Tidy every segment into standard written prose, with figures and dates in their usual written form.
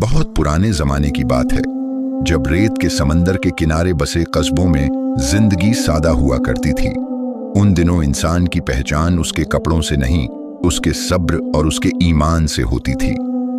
बहुत पुराने जमाने की बात है, जब रेत के समंदर के किनारे बसे कस्बों में जिंदगी सादा हुआ करती थी। उन दिनों इंसान की पहचान उसके कपड़ों से नहीं, उसके सब्र और उसके ईमान से होती थी।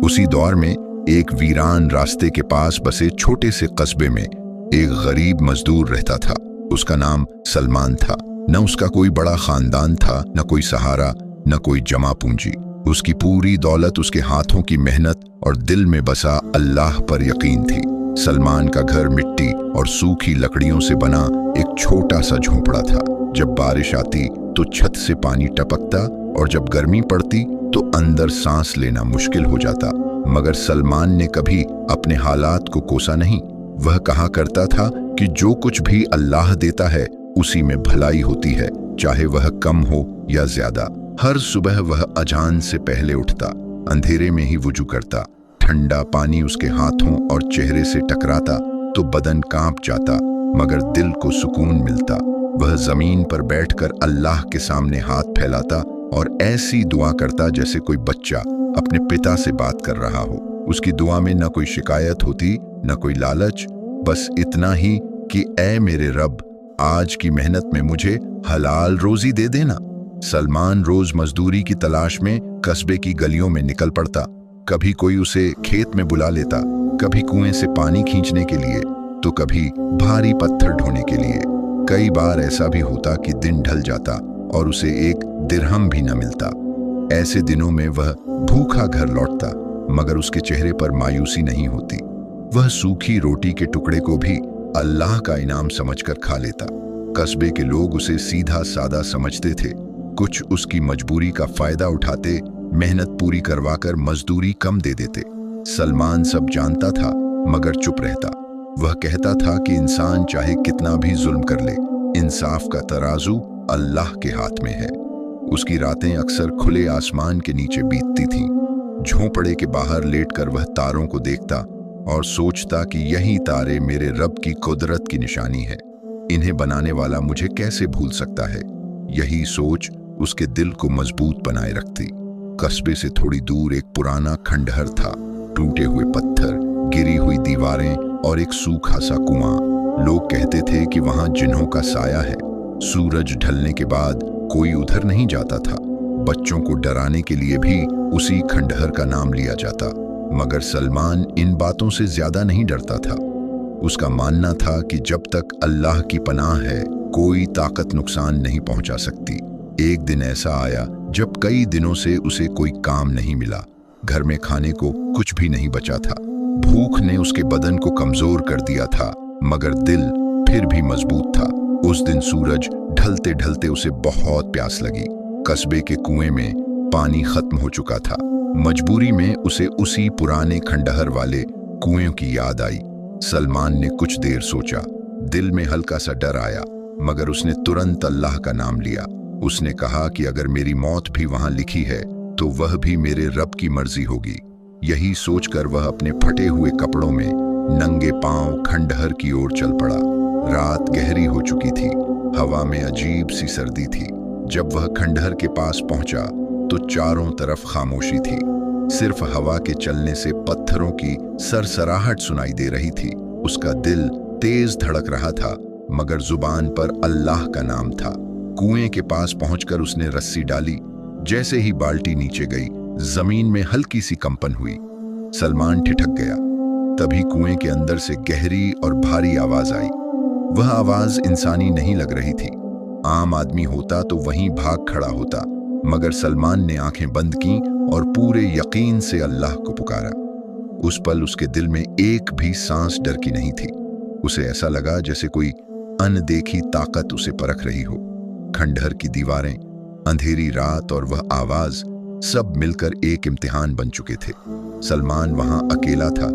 उसी दौर में एक वीरान रास्ते के पास बसे छोटे से कस्बे में एक गरीब मजदूर रहता था। उसका नाम सलमान था। न उसका कोई बड़ा खानदान था, न कोई सहारा, न कोई जमा पूंजी। उसकी पूरी दौलत उसके हाथों की मेहनत और दिल में बसा अल्लाह पर यकीन थी। सलमान का घर मिट्टी और सूखी लकड़ियों से बना एक छोटा सा झोंपड़ा था। जब बारिश आती तो छत से पानी टपकता और जब गर्मी पड़ती तो अंदर सांस लेना मुश्किल हो जाता। मगर सलमान ने कभी अपने हालात को कोसा नहीं। वह कहा करता था कि जो कुछ भी अल्लाह देता है उसी में भलाई होती है, चाहे वह कम हो या ज्यादा। हर सुबह वह अजान से पहले उठता, अंधेरे में ही वुजू करता। ठंडा पानी उसके हाथों और चेहरे से टकराता तो बदन कांप जाता, मगर दिल को सुकून मिलता। वह जमीन पर बैठकर अल्लाह के सामने हाथ फैलाता और ऐसी दुआ करता जैसे कोई बच्चा अपने पिता से बात कर रहा हो। उसकी दुआ में न कोई शिकायत होती, न कोई लालच, बस इतना ही कि ऐ मेरे रब, आज की मेहनत में मुझे हलाल रोजी दे देना। सलमान रोज मजदूरी की तलाश में कस्बे की गलियों में निकल पड़ता। कभी कोई उसे खेत में बुला लेता, कभी कुएं से पानी खींचने के लिए, तो कभी भारी पत्थर ढोने के लिए। कई बार ऐसा भी होता कि दिन ढल जाता और उसे एक दिरहम भी न मिलता। ऐसे दिनों में वह भूखा घर लौटता, मगर उसके चेहरे पर मायूसी नहीं होती। वह सूखी रोटी के टुकड़े को भी अल्लाह का इनाम समझकर खा लेता। कस्बे के लोग उसे सीधा सादा समझते थे। कुछ उसकी मजबूरी का फायदा उठाते, मेहनत पूरी करवाकर मजदूरी कम दे देते। सलमान सब जानता था मगर चुप रहता। वह कहता था कि इंसान चाहे कितना भी जुल्म कर ले, इंसाफ का तराजू अल्लाह के हाथ में है। उसकी रातें अक्सर खुले आसमान के नीचे बीतती थीं। झोंपड़े के बाहर लेटकर वह तारों को देखता और सोचता कि यही तारे मेरे रब की कुदरत की निशानी है। इन्हें बनाने वाला मुझे कैसे भूल सकता है। यही सोच उसके दिल को मजबूत बनाए रखती। कस्बे से थोड़ी दूर एक पुराना खंडहर था। टूटे हुए पत्थर, गिरी हुई दीवारें और एक सूखा सा कुआं। लोग कहते थे कि वहां जिन्हों का साया है। सूरज ढलने के बाद कोई उधर नहीं जाता था। बच्चों को डराने के लिए भी उसी खंडहर का नाम लिया जाता। मगर सलमान इन बातों से ज्यादा नहीं डरता था। उसका मानना था कि जब तक अल्लाह की पनाह है, कोई ताकत नुकसान नहीं पहुंचा सकती। एक दिन ऐसा आया जब कई दिनों से उसे कोई काम नहीं मिला। घर में खाने को कुछ भी नहीं बचा था। भूख ने उसके बदन को कमजोर कर दिया था, मगर दिल फिर भी मजबूत था। उस दिन सूरज ढलते ढलते उसे बहुत प्यास लगी। कस्बे के कुएं में पानी खत्म हो चुका था। मजबूरी में उसे उसी पुराने खंडहर वाले कुएं की याद आई। सलमान ने कुछ देर सोचा। दिल में हल्का सा डर आया, मगर उसने तुरंत अल्लाह का नाम लिया। उसने कहा कि अगर मेरी मौत भी वहां लिखी है तो वह भी मेरे रब की मर्जी होगी। यही सोचकर वह अपने फटे हुए कपड़ों में नंगे पांव खंडहर की ओर चल पड़ा। रात गहरी हो चुकी थी। हवा में अजीब सी सर्दी थी। जब वह खंडहर के पास पहुंचा तो चारों तरफ खामोशी थी। सिर्फ हवा के चलने से पत्थरों की सरसराहट सुनाई दे रही थी। उसका दिल तेज धड़क रहा था, मगर जुबान पर अल्लाह का नाम था। कुएं के पास पहुंचकर उसने रस्सी डाली। जैसे ही बाल्टी नीचे गई, जमीन में हल्की सी कंपन हुई। सलमान ठिठक गया। तभी कुएं के अंदर से गहरी और भारी आवाज आई। वह आवाज इंसानी नहीं लग रही थी। आम आदमी होता तो वहीं भाग खड़ा होता, मगर सलमान ने आंखें बंद की और पूरे यकीन से अल्लाह को पुकारा। उस पल उसके दिल में एक भी सांस डर की नहीं थी। उसे ऐसा लगा जैसे कोई अनदेखी ताकत उसे परख रही हो। खंडहर की दीवारें, अंधेरी रात और वह आवाज सब मिलकर एक इम्तिहान बन चुके थे। सलमान वहां अकेला था,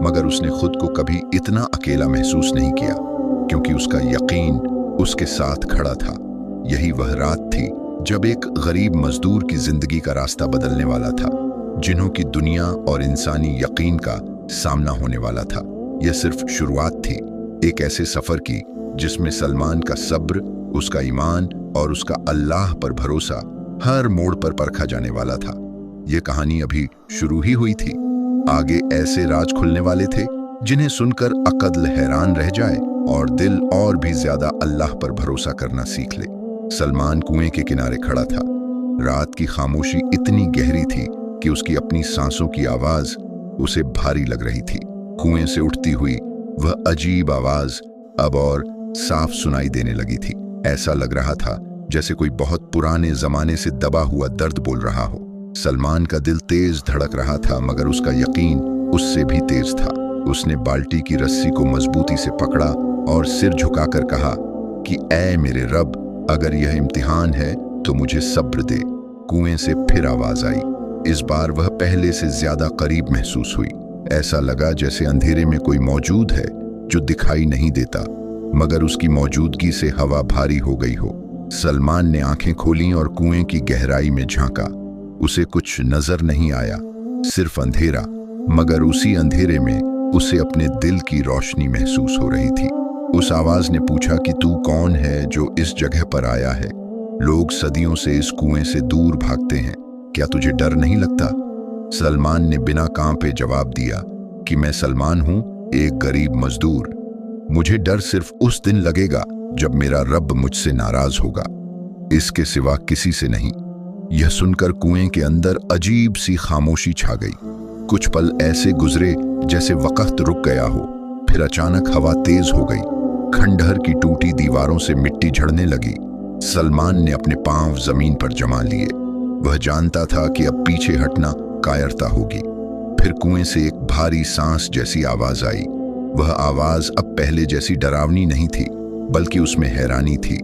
मगर उसने खुद को कभी इतना अकेला महसूस नहीं किया, क्योंकि उसका यकीन उसके साथ खड़ा था। यही वह रात थी जब एक गरीब मजदूर की जिंदगी का रास्ता बदलने वाला था, जिन्हों की दुनिया और इंसानी यकीन का सामना होने वाला था। यह सिर्फ शुरुआत थी एक ऐसे सफर की जिसमें सलमान का सब्र, उसका ईमान और उसका अल्लाह पर भरोसा हर मोड़ पर परखा जाने वाला था। यह कहानी अभी शुरू ही हुई थी। आगे ऐसे राज खुलने वाले थे जिन्हें सुनकर अक्ल हैरान रह जाए और दिल और भी ज्यादा अल्लाह पर भरोसा करना सीख ले। सलमान कुएं के किनारे खड़ा था। रात की खामोशी इतनी गहरी थी कि उसकी अपनी सांसों की आवाज उसे भारी लग रही थी। कुएं से उठती हुई वह अजीब आवाज अब और साफ सुनाई देने लगी थी। ऐसा लग रहा था जैसे कोई बहुत पुराने जमाने से दबा हुआ दर्द बोल रहा हो। सलमान का दिल तेज धड़क रहा था, मगर उसका यकीन उससे भी तेज था। उसने बाल्टी की रस्सी को मजबूती से पकड़ा और सिर झुकाकर कहा कि ऐ मेरे रब, अगर यह इम्तिहान है तो मुझे सब्र दे। कुएं से फिर आवाज आई। इस बार वह पहले से ज्यादा करीब महसूस हुई। ऐसा लगा जैसे अंधेरे में कोई मौजूद है जो दिखाई नहीं देता, मगर उसकी मौजूदगी से हवा भारी हो गई हो। सलमान ने आंखें खोलीं और कुएं की गहराई में झांका। उसे कुछ नजर नहीं आया, सिर्फ अंधेरा, मगर उसी अंधेरे में उसे अपने दिल की रोशनी महसूस हो रही थी। उस आवाज ने पूछा कि तू कौन है जो इस जगह पर आया है? लोग सदियों से इस कुएं से दूर भागते हैं, क्या तुझे डर नहीं लगता? सलमान ने बिना कांपे जवाब दिया कि मैं सलमान हूं, एक गरीब मजदूर। मुझे डर सिर्फ उस दिन लगेगा जब मेरा रब मुझसे नाराज होगा, इसके सिवा किसी से नहीं। यह सुनकर कुएं के अंदर अजीब सी खामोशी छा गई। कुछ पल ऐसे गुजरे जैसे वक्त रुक गया हो। फिर अचानक हवा तेज हो गई। खंडहर की टूटी दीवारों से मिट्टी झड़ने लगी। सलमान ने अपने पांव जमीन पर जमा लिए। वह जानता था कि अब पीछे हटना कायरता होगी। फिर कुएं से एक भारी सांस जैसी आवाज आई। वह आवाज अब पहले जैसी डरावनी नहीं थी, बल्कि उसमें हैरानी थी।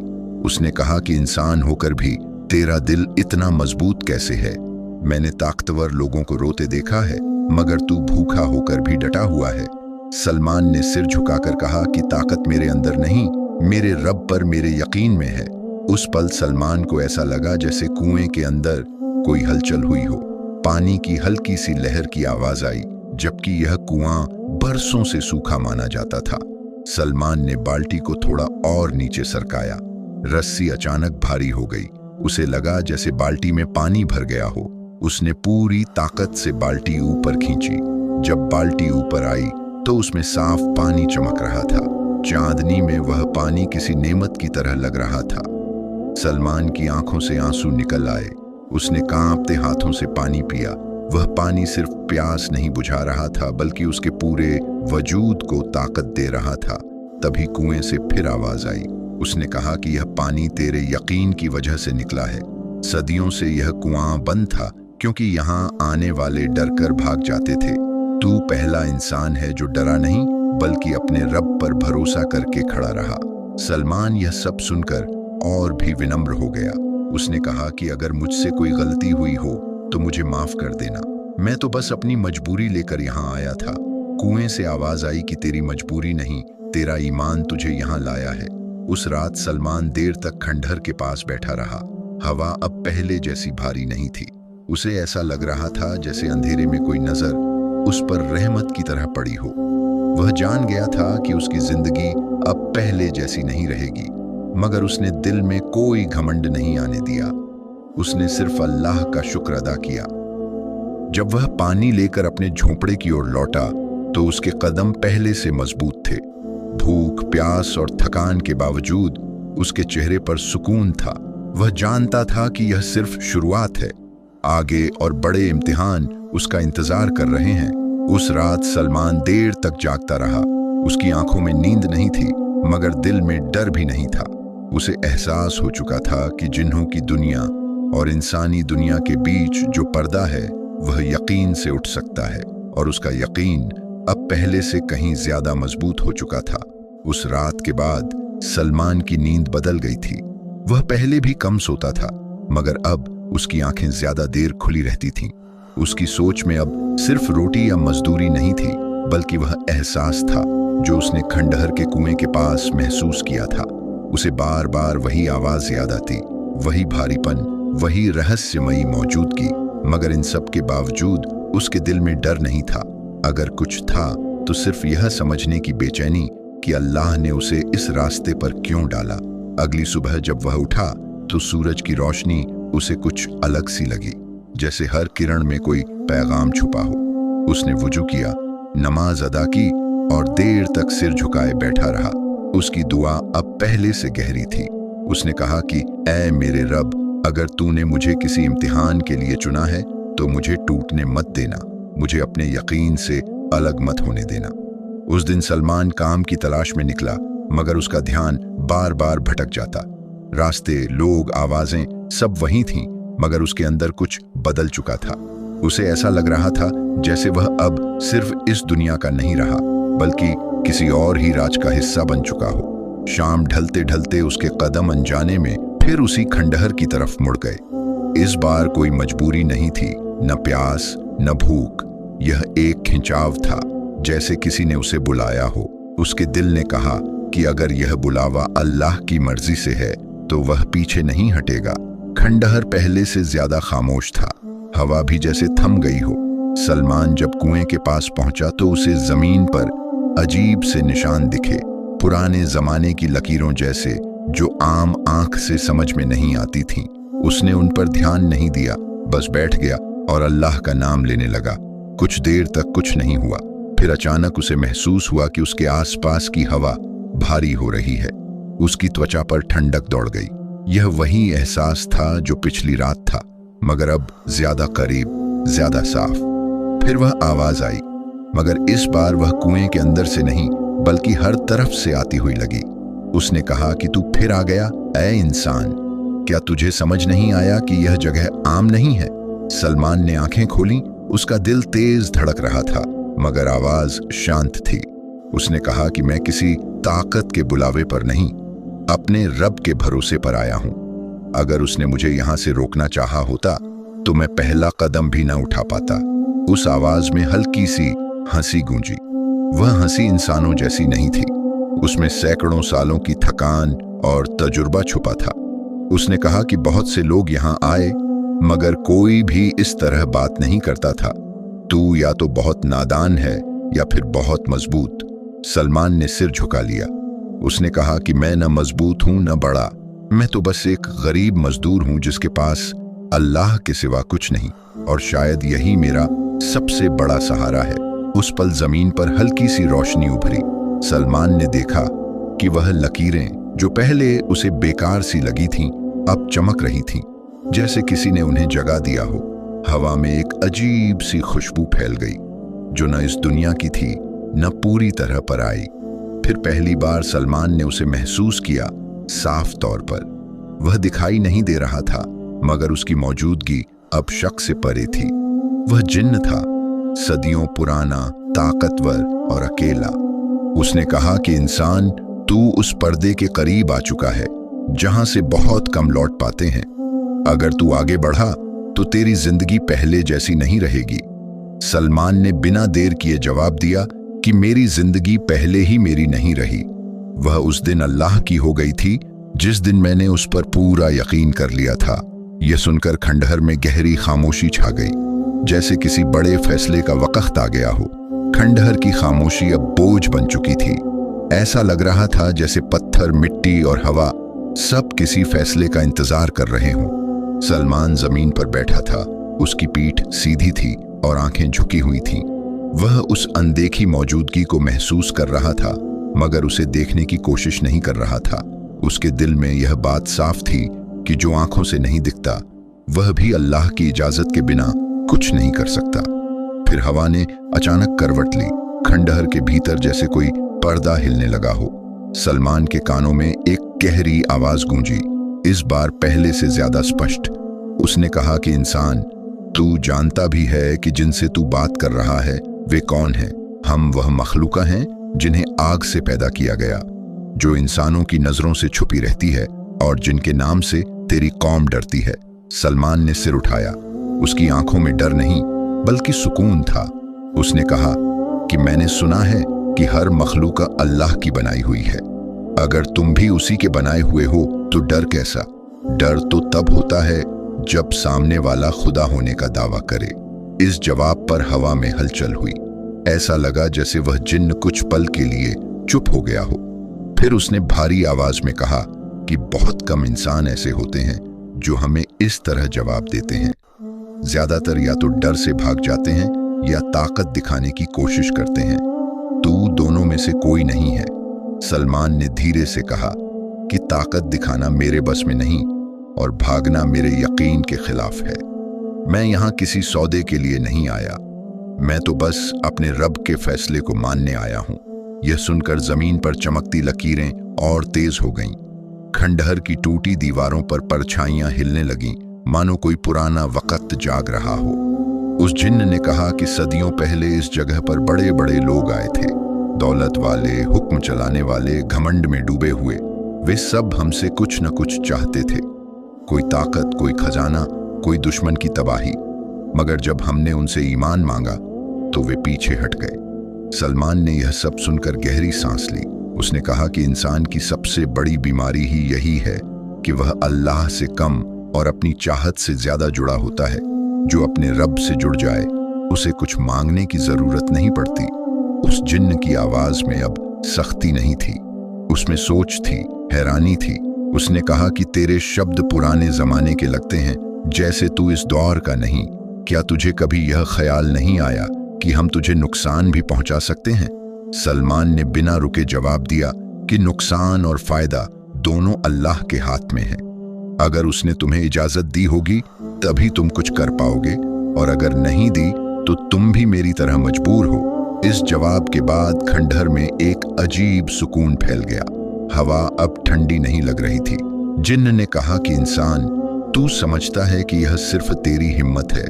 उसने कहा कि इंसान होकर भी तेरा दिल इतना मजबूत कैसे है? मैंने ताकतवर लोगों को रोते देखा है, मगर तू भूखा होकर भी डटा हुआ है। सलमान ने सिर झुकाकर कहा कि ताकत मेरे अंदर नहीं, मेरे रब पर मेरे यकीन में है। उस पल सलमान को ऐसा लगा जैसे कुएं के अंदर कोई हलचल हुई हो। पानी की हल्की सी लहर की आवाज आई, जबकि यह कुआं बरसों से सूखा माना जाता था। सलमान ने बाल्टी को थोड़ा और नीचे सरकाया। रस्सी अचानक भारी हो गई। उसे लगा जैसे बाल्टी में पानी भर गया हो। उसने पूरी ताकत से बाल्टी ऊपर खींची। जब बाल्टी ऊपर आई तो उसमें साफ पानी चमक रहा था। चांदनी में वह पानी किसी नेमत की तरह लग रहा था। सलमान की आंखों से आंसू निकल आए। उसने कांपते हाथों से पानी पिया। वह पानी सिर्फ प्यास नहीं बुझा रहा था, बल्कि उसके पूरे वजूद को ताकत दे रहा था। तभी कुएं से फिर आवाज आई। उसने कहा कि यह पानी तेरे यकीन की वजह से निकला है। सदियों से यह कुआं बंद था, क्योंकि यहाँ आने वाले डरकर भाग जाते थे। तू पहला इंसान है जो डरा नहीं, बल्कि अपने रब पर भरोसा करके खड़ा रहा। सलमान यह सब सुनकर और भी विनम्र हो गया। उसने कहा कि अगर मुझसे कोई गलती हुई हो तो मुझे माफ कर देना। मैं तो बस अपनी मजबूरी लेकर यहाँ आया था। कुएं से आवाज आई कि तेरी मजबूरी नहीं, तेरा ईमान तुझे यहाँ लाया है। उस रात सलमान देर तक खंडहर के पास बैठा रहा। हवा अब पहले जैसी भारी नहीं थी। उसे ऐसा लग रहा था जैसे अंधेरे में कोई नजर उस पर रहमत की तरह पड़ी हो। वह जान गया था कि उसकी जिंदगी अब पहले जैसी नहीं रहेगी, मगर उसने दिल में कोई घमंड नहीं आने दिया। उसने सिर्फ अल्लाह का शुक्र अदा किया। जब वह पानी लेकर अपने झोंपड़े की ओर लौटा तो उसके कदम पहले से मजबूत थे। भूख, प्यास और थकान के बावजूद उसके चेहरे पर सुकून था। वह जानता था कि यह सिर्फ शुरुआत है, आगे और बड़े इम्तिहान उसका इंतजार कर रहे हैं। उस रात सलमान देर तक जागता रहा। उसकी आंखों में नींद नहीं थी, मगर दिल में डर भी नहीं था। उसे एहसास हो चुका था कि जिन्हों की दुनिया और इंसानी दुनिया के बीच जो पर्दा है वह यकीन से उठ सकता है, और उसका यकीन अब पहले से कहीं ज्यादा मजबूत हो चुका था। उस रात के बाद सलमान की नींद बदल गई थी। वह पहले भी कम सोता था, मगर अब उसकी आंखें ज्यादा देर खुली रहती थीं। उसकी सोच में अब सिर्फ रोटी या मजदूरी नहीं थी, बल्कि वह एहसास था जो उसने खंडहर के कुएं के पास महसूस किया था। उसे बार बार वही आवाज याद आती, वही भारीपन, वही रहस्यमयी मौजूदगी। मगर इन सब के बावजूद उसके दिल में डर नहीं था। अगर कुछ था तो सिर्फ यह समझने की बेचैनी कि अल्लाह ने उसे इस रास्ते पर क्यों डाला। अगली सुबह जब वह उठा तो सूरज की रोशनी उसे कुछ अलग सी लगी, जैसे हर किरण में कोई पैगाम छुपा हो। उसने वुजू किया, नमाज अदा की और देर तक सिर झुकाए बैठा रहा। उसकी दुआ अब पहले से गहरी थी। उसने कहा कि ऐ मेरे रब, अगर तूने मुझे किसी इम्तिहान के लिए चुना है तो मुझे टूटने मत देना, मुझे अपने यकीन से अलग मत होने देना। उस दिन सलमान काम की तलाश में निकला, मगर उसका ध्यान बार बार भटक जाता। रास्ते, लोग, आवाजें सब वहीं थीं, मगर उसके अंदर कुछ बदल चुका था। उसे ऐसा लग रहा था जैसे वह अब सिर्फ इस दुनिया का नहीं रहा, बल्कि किसी और ही राज का हिस्सा बन चुका हो। शाम ढलते ढलते उसके कदम अनजाने में फिर उसी खंडहर की तरफ मुड़ गए। इस बार कोई मजबूरी नहीं थी, न प्यास न भूख। यह एक खिंचाव था, जैसे किसी ने उसे बुलाया हो। उसके दिल ने कहा कि अगर यह बुलावा अल्लाह की मर्जी से है तो वह पीछे नहीं हटेगा। खंडहर पहले से ज्यादा खामोश था, हवा भी जैसे थम गई हो। सलमान जब कुएं के पास पहुंचा तो उसे जमीन पर अजीब से निशान दिखे, पुराने जमाने की लकीरों जैसे, जो आम आंख से समझ में नहीं आती थीं। उसने उन पर ध्यान नहीं दिया, बस बैठ गया और अल्लाह का नाम लेने लगा। कुछ देर तक कुछ नहीं हुआ, फिर अचानक उसे महसूस हुआ कि उसके आसपास की हवा भारी हो रही है। उसकी त्वचा पर ठंडक दौड़ गई। यह वही एहसास था जो पिछली रात था, मगर अब ज्यादा करीब, ज्यादा साफ। फिर वह आवाज आई, मगर इस बार वह कुएं के अंदर से नहीं बल्कि हर तरफ से आती हुई लगी। उसने कहा कि तू फिर आ गया, ऐ इंसान, क्या तुझे समझ नहीं आया कि यह जगह आम नहीं है? सलमान ने आंखें खोली, उसका दिल तेज धड़क रहा था, मगर आवाज शांत थी। उसने कहा कि मैं किसी ताकत के बुलावे पर नहीं, अपने रब के भरोसे पर आया हूं। अगर उसने मुझे यहां से रोकना चाहा होता तो मैं पहला कदम भी ना उठा पाता। उस आवाज में हल्की सी हंसी गूंजी। वह हंसी इंसानों जैसी नहीं थी, उसमें सैकड़ों सालों की थकान और तजुर्बा छुपा था। उसने कहा कि बहुत से लोग यहां आए, मगर कोई भी इस तरह बात नहीं करता था। तू या तो बहुत नादान है या फिर बहुत मजबूत। सलमान ने सिर झुका लिया। उसने कहा कि मैं न मजबूत हूं न बड़ा, मैं तो बस एक गरीब मजदूर हूं जिसके पास अल्लाह के सिवा कुछ नहीं, और शायद यही मेरा सबसे बड़ा सहारा है। उस पल जमीन पर हल्की सी रोशनी उभरी। सलमान ने देखा कि वह लकीरें जो पहले उसे बेकार सी लगी थीं, अब चमक रही थीं, जैसे किसी ने उन्हें जगा दिया हो। हवा में एक अजीब सी खुशबू फैल गई, जो न इस दुनिया की थी न पूरी तरह पर आई। फिर पहली बार सलमान ने उसे महसूस किया, साफ तौर पर। वह दिखाई नहीं दे रहा था, मगर उसकी मौजूदगी अब शक से परे थी। वह जिन्न था, सदियों पुराना, ताकतवर और अकेला। उसने कहा कि इंसान, तू उस पर्दे के करीब आ चुका है जहां से बहुत कम लौट पाते हैं। अगर तू आगे बढ़ा तो तेरी जिंदगी पहले जैसी नहीं रहेगी। सलमान ने बिना देर किए जवाब दिया कि मेरी जिंदगी पहले ही मेरी नहीं रही। वह उस दिन अल्लाह की हो गई थी जिस दिन मैंने उस पर पूरा यकीन कर लिया था। यह सुनकर खंडहर में गहरी खामोशी छा गई, जैसे किसी बड़े फैसले का वक्त आ गया हो। खंडहर की खामोशी अब बोझ बन चुकी थी। ऐसा लग रहा था जैसे पत्थर, मिट्टी और हवा सब किसी फैसले का इंतजार कर रहे हों। सलमान जमीन पर बैठा था, उसकी पीठ सीधी थी और आंखें झुकी हुई थीं। वह उस अनदेखी मौजूदगी को महसूस कर रहा था, मगर उसे देखने की कोशिश नहीं कर रहा था। उसके दिल में यह बात साफ थी कि जो आंखों से नहीं दिखता, वह भी अल्लाह की इजाजत के बिना कुछ नहीं कर सकता। फिर हवा ने अचानक करवट ली। खंडहर के भीतर जैसे कोई पर्दा हिलने लगा हो। सलमान के कानों में एक गहरी आवाज गूंजी, इस बार पहले से ज्यादा स्पष्ट। उसने कहा कि इंसान, तू जानता भी है कि जिनसे तू बात कर रहा है वे कौन हैं? हम वह मखलूका हैं जिन्हें आग से पैदा किया गया, जो इंसानों की नजरों से छुपी रहती है और जिनके नाम से तेरी कौम डरती है। सलमान ने सिर उठाया। उसकी आंखों में डर नहीं बल्कि सुकून था। उसने कहा कि मैंने सुना है कि हर मखलूका अल्लाह की बनाई हुई है। अगर तुम भी उसी के बनाए हुए हो तो डर कैसा? डर तो तब होता है जब सामने वाला खुदा होने का दावा करे। इस जवाब पर हवा में हलचल हुई। ऐसा लगा जैसे वह जिन्न कुछ पल के लिए चुप हो गया हो। फिर उसने भारी आवाज में कहा कि बहुत कम इंसान ऐसे होते हैं जो हमें इस तरह जवाब देते हैं। ज्यादातर या तो डर से भाग जाते हैं या ताकत दिखाने की कोशिश करते हैं। तू दोनों में से कोई नहीं है। सलमान ने धीरे से कहा कि ताकत दिखाना मेरे बस में नहीं और भागना मेरे यकीन के खिलाफ है। मैं यहाँ किसी सौदे के लिए नहीं आया, मैं तो बस अपने रब के फैसले को मानने आया हूँ। यह सुनकर जमीन पर चमकती लकीरें और तेज हो गईं। खंडहर की टूटी दीवारों पर परछाइयां हिलने लगीं, मानो कोई पुराना वक्त जाग रहा हो। उस जिन्न ने कहा कि सदियों पहले इस जगह पर बड़े बड़े लोग आए थे, दौलत वाले, हुक्म चलाने वाले, घमंड में डूबे हुए। वे सब हमसे कुछ न कुछ चाहते थे, कोई ताकत, कोई खजाना, कोई दुश्मन की तबाही। मगर जब हमने उनसे ईमान मांगा तो वे पीछे हट गए। सलमान ने यह सब सुनकर गहरी सांस ली। उसने कहा कि इंसान की सबसे बड़ी बीमारी ही यही है कि वह अल्लाह से कम और अपनी चाहत से ज्यादा जुड़ा होता है। जो अपने रब से जुड़ जाए उसे कुछ मांगने की जरूरत नहीं पड़ती। उस जिन्न की आवाज में अब सख्ती नहीं थी, उसमें सोच थी, हैरानी थी। उसने कहा कि तेरे शब्द पुराने जमाने के लगते हैं, जैसे तू इस दौर का नहीं। क्या तुझे कभी यह ख्याल नहीं आया कि हम तुझे नुकसान भी पहुंचा सकते हैं? सलमान ने बिना रुके जवाब दिया कि नुकसान और फायदा दोनों अल्लाह के हाथ में है। अगर उसने तुम्हें इजाजत दी होगी तभी तुम कुछ कर पाओगे, और अगर नहीं दी तो तुम भी मेरी तरह मजबूर हो। इस जवाब के बाद खंडहर में एक अजीब सुकून फैल गया। हवा अब ठंडी नहीं लग रही थी। जिन्न ने कहा कि इंसान, तू समझता है कि यह सिर्फ तेरी हिम्मत है,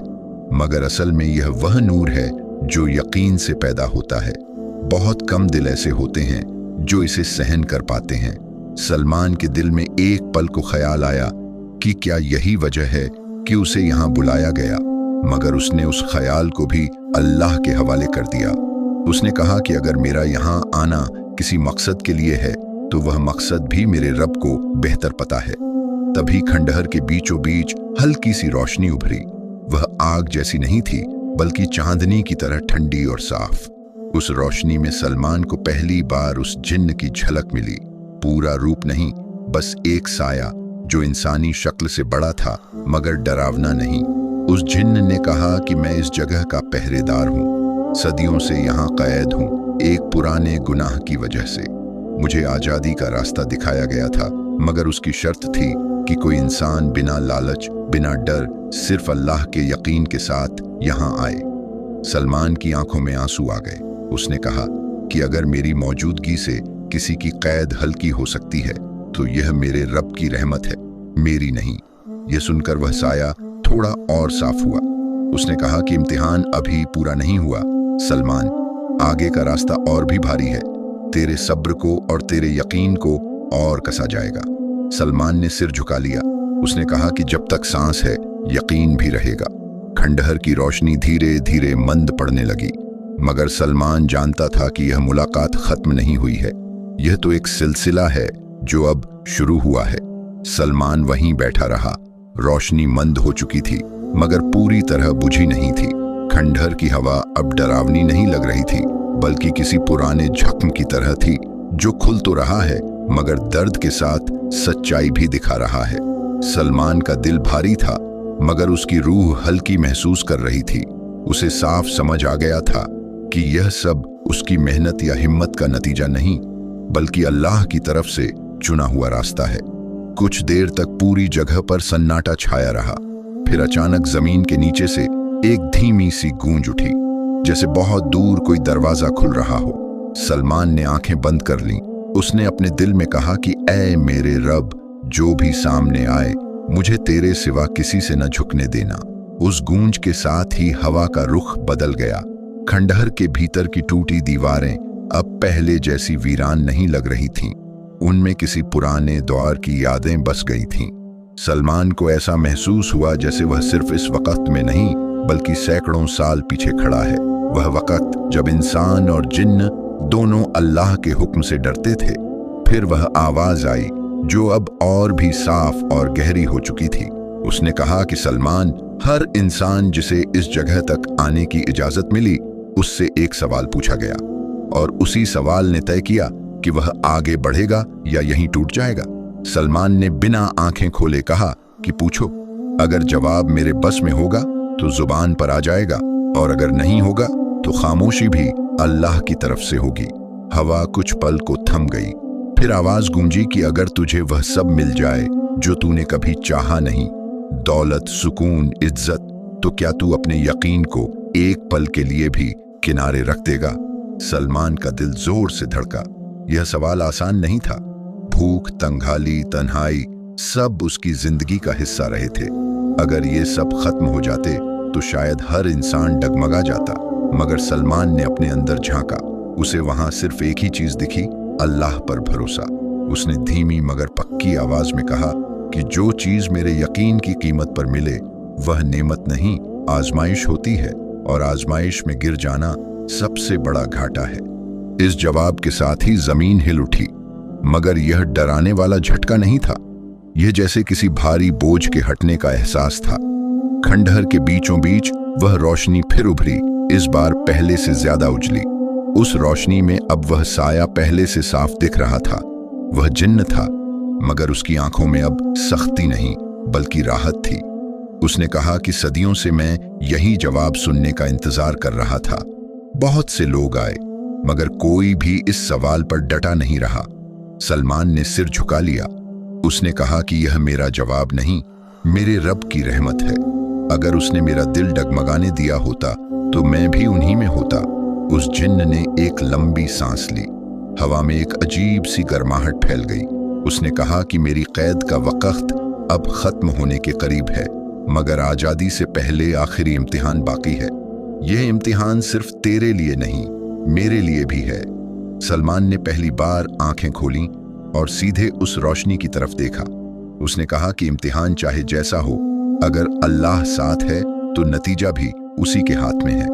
मगर असल में यह वह नूर है जो यकीन से पैदा होता है। बहुत कम दिल ऐसे होते हैं जो इसे सहन कर पाते हैं। सलमान के दिल में एक पल को ख्याल आया कि क्या यही वजह है कि उसे यहाँ बुलाया गया, मगर उसने उस ख्याल को भी अल्लाह के हवाले कर दिया। उसने कहा कि अगर मेरा यहाँ आना किसी मकसद के लिए है तो वह मकसद भी मेरे रब को बेहतर पता है। तभी खंडहर के बीचों बीच हल्की सी रोशनी उभरी। वह आग जैसी नहीं थी, बल्कि चांदनी की तरह ठंडी और साफ। उस रोशनी में सलमान को पहली बार उस जिन्न की झलक मिली। पूरा रूप नहीं, बस एक साया जो इंसानी शक्ल से बड़ा था मगर डरावना नहीं। उस जिन्न ने कहा कि मैं इस जगह का पहरेदार हूँ, सदियों से यहाँ कैद हूँ, एक पुराने गुनाह की वजह से। मुझे आजादी का रास्ता दिखाया गया था, मगर उसकी शर्त थी कि कोई इंसान बिना लालच, बिना डर, सिर्फ अल्लाह के यकीन के साथ यहाँ आए। सलमान की आंखों में आंसू आ गए। उसने कहा कि अगर मेरी मौजूदगी से किसी की कैद हल्की हो सकती है तो यह मेरे रब की रहमत है, मेरी नहीं। यह सुनकर वह साया थोड़ा और साफ हुआ। उसने कहा कि इम्तिहान अभी पूरा नहीं हुआ सलमान, आगे का रास्ता और भी भारी है। तेरे सब्र को और तेरे यकीन को और कसा जाएगा। सलमान ने सिर झुका लिया। उसने कहा कि जब तक सांस है यकीन भी रहेगा। खंडहर की रोशनी धीरे धीरे मंद पड़ने लगी, मगर सलमान जानता था कि यह मुलाकात खत्म नहीं हुई है। यह तो एक सिलसिला है जो अब शुरू हुआ है। सलमान वहीं बैठा रहा। रोशनी मंद हो चुकी थी, मगर पूरी तरह बुझी नहीं थी। खंडहर की हवा अब डरावनी नहीं लग रही थी, बल्कि किसी पुराने जख्म की तरह थी जो खुल तो रहा है मगर दर्द के साथ सच्चाई भी दिखा रहा है। सलमान का दिल भारी था, मगर उसकी रूह हल्की महसूस कर रही थी। उसे साफ समझ आ गया था कि यह सब उसकी मेहनत या हिम्मत का नतीजा नहीं, बल्कि अल्लाह की तरफ से चुना हुआ रास्ता है। कुछ देर तक पूरी जगह पर सन्नाटा छाया रहा। फिर अचानक जमीन के नीचे से एक धीमी सी गूंज उठी, जैसे बहुत दूर कोई दरवाजा खुल रहा हो। सलमान ने आंखें बंद कर लीं। उसने अपने दिल में कहा कि ऐ मेरे रब, जो भी सामने आए मुझे तेरे सिवा किसी से न झुकने देना। उस गूंज के साथ ही हवा का रुख बदल गया। खंडहर के भीतर की टूटी दीवारें अब पहले जैसी वीरान नहीं लग रही थीं। उनमें किसी पुराने दौर की यादें बस गई थीं। सलमान को ऐसा महसूस हुआ जैसे वह सिर्फ इस वक्त में नहीं, बल्कि सैकड़ों साल पीछे खड़ा है। वह वक्त जब इंसान और जिन्न दोनों अल्लाह के हुक्म से डरते थे। फिर वह आवाज आई जो अब और भी साफ और गहरी हो चुकी थी। उसने कहा कि सलमान, हर इंसान जिसे इस जगह तक आने की इजाजत मिली, उससे एक सवाल पूछा गया, और उसी सवाल ने तय किया कि वह आगे बढ़ेगा या यहीं टूट जाएगा। सलमान ने बिना आंखें खोले कहा कि पूछो, अगर जवाब मेरे बस में होगा तो जुबान पर आ जाएगा, और अगर नहीं होगा तो खामोशी भी अल्लाह की तरफ से होगी। हवा कुछ पल को थम गई, फिर आवाज गूंजी कि अगर तुझे वह सब मिल जाए जो तूने कभी चाहा नहीं, दौलत, सुकून, इज्जत, तो क्या तू अपने यकीन को एक पल के लिए भी किनारे रख देगा? सलमान का दिल जोर से धड़का। यह सवाल आसान नहीं था। भूख, तंगहाली, तन्हाई सब उसकी जिंदगी का हिस्सा रहे थे। अगर ये सब खत्म हो जाते तो शायद हर इंसान डगमगा जाता, मगर सलमान ने अपने अंदर झांका। उसे वहां सिर्फ एक ही चीज दिखी, अल्लाह पर भरोसा। उसने धीमी मगर पक्की आवाज में कहा कि जो चीज मेरे यकीन की कीमत पर मिले वह नेमत नहीं, आजमाइश होती है, और आजमाइश में गिर जाना सबसे बड़ा घाटा है। इस जवाब के साथ ही जमीन हिल उठी, मगर यह डराने वाला झटका नहीं था। यह जैसे किसी भारी बोझ के हटने का एहसास था। खंडहर के बीचों बीच वह रोशनी फिर उभरी, इस बार पहले से ज्यादा उजली। उस रोशनी में अब वह साया पहले से साफ दिख रहा था। वह जिन्न था, मगर उसकी आंखों में अब सख्ती नहीं बल्कि राहत थी। उसने कहा कि सदियों से मैं यही जवाब सुनने का इंतजार कर रहा था। बहुत से लोग आए, मगर कोई भी इस सवाल पर डटा नहीं रहा। सलमान ने सिर झुका लिया। उसने कहा कि यह मेरा जवाब नहीं, मेरे रब की रहमत है। अगर उसने मेरा दिल डगमगाने दिया होता तो मैं भी उन्हीं में होता। उस जिन्न ने एक लंबी सांस ली। हवा में एक अजीब सी गर्माहट फैल गई। उसने कहा कि मेरी कैद का वक्त अब खत्म होने के करीब है, मगर आजादी से पहले आखिरी इम्तिहान बाकी है। यह इम्तिहान सिर्फ तेरे लिए नहीं, मेरे लिए भी है। सलमान ने पहली बार आंखें खोलीं और सीधे उस रोशनी की तरफ देखा। उसने कहा कि इम्तिहान चाहे जैसा हो, अगर अल्लाह साथ है तो नतीजा भी उसी के हाथ में है।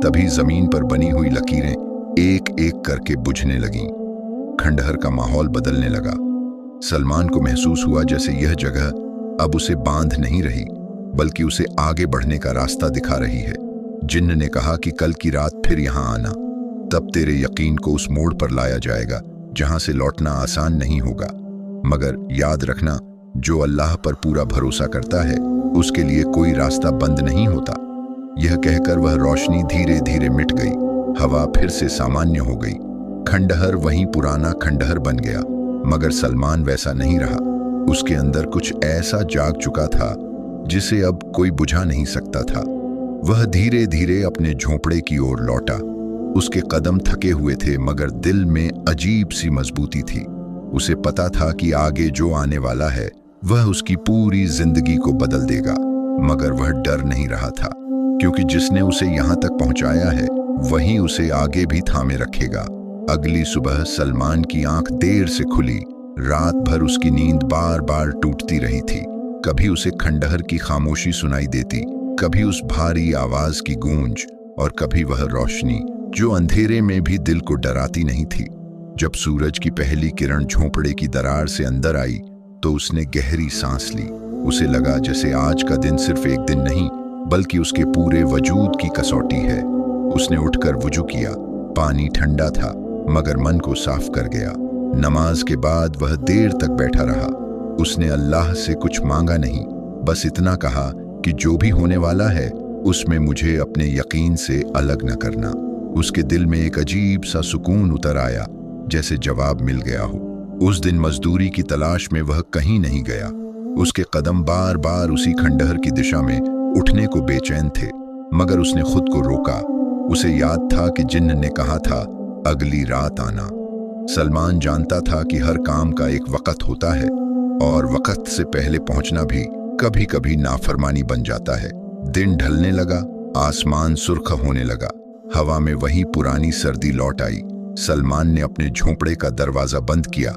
तभी जमीन पर बनी हुई लकीरें एक एक करके बुझने लगीं। खंडहर का माहौल बदलने लगा। सलमान को महसूस हुआ जैसे यह जगह अब उसे बांध नहीं रही, बल्कि उसे आगे बढ़ने का रास्ता दिखा रही है। जिन्न ने कहा कि कल की रात फिर यहां आना, तब तेरे यकीन को उस मोड़ पर लाया जाएगा जहां से लौटना आसान नहीं होगा। मगर याद रखना, जो अल्लाह पर पूरा भरोसा करता है उसके लिए कोई रास्ता बंद नहीं होता। यह कहकर वह रोशनी धीरे धीरे मिट गई। हवा फिर से सामान्य हो गई। खंडहर वहीं पुराना खंडहर बन गया, मगर सलमान वैसा नहीं रहा। उसके अंदर कुछ ऐसा जाग चुका था जिसे अब कोई बुझा नहीं सकता था। वह धीरे धीरे अपने झोंपड़े की ओर लौटा। उसके कदम थके हुए थे, मगर दिल में अजीब सी मजबूती थी। उसे पता था कि आगे जो आने वाला है वह उसकी पूरी जिंदगी को बदल देगा। मगर वह डर नहीं रहा था, क्योंकि जिसने उसे यहां तक पहुंचाया है वही उसे आगे भी थामे रखेगा। अगली सुबह सलमान की आंख देर से खुली। रात भर उसकी नींद बार बार टूटती रही थी। कभी उसे खंडहर की खामोशी सुनाई देती, कभी उस भारी आवाज की गूंज, और कभी वह रोशनी जो अंधेरे में भी दिल को डराती नहीं थी। जब सूरज की पहली किरण झोंपड़े की दरार से अंदर आई तो उसने गहरी सांस ली। उसे लगा जैसे आज का दिन सिर्फ एक दिन नहीं, बल्कि उसके पूरे वजूद की कसौटी है। उसने उठकर वुजू किया। पानी ठंडा था, मगर मन को साफ कर गया। नमाज के बाद वह देर तक बैठा रहा। उसने अल्लाह से कुछ मांगा नहीं, बस इतना कहा कि जो भी होने वाला है उसमें मुझे अपने यकीन से अलग न करना। उसके दिल में एक अजीब सा सुकून उतर आया, जैसे जवाब मिल गया हो। उस दिन मजदूरी की तलाश में वह कहीं नहीं गया। उसके कदम बार बार उसी खंडहर की दिशा में उठने को बेचैन थे, मगर उसने खुद को रोका। उसे याद था कि जिन्न ने कहा था अगली रात आना। सलमान जानता था कि हर काम का एक वक्त होता है, और वक्त से पहले पहुंचना भी कभी कभी नाफरमानी बन जाता है। दिन ढलने लगा, आसमान सुर्ख होने लगा, हवा में वही पुरानी सर्दी लौट आई। सलमान ने अपने झोंपड़े का दरवाजा बंद किया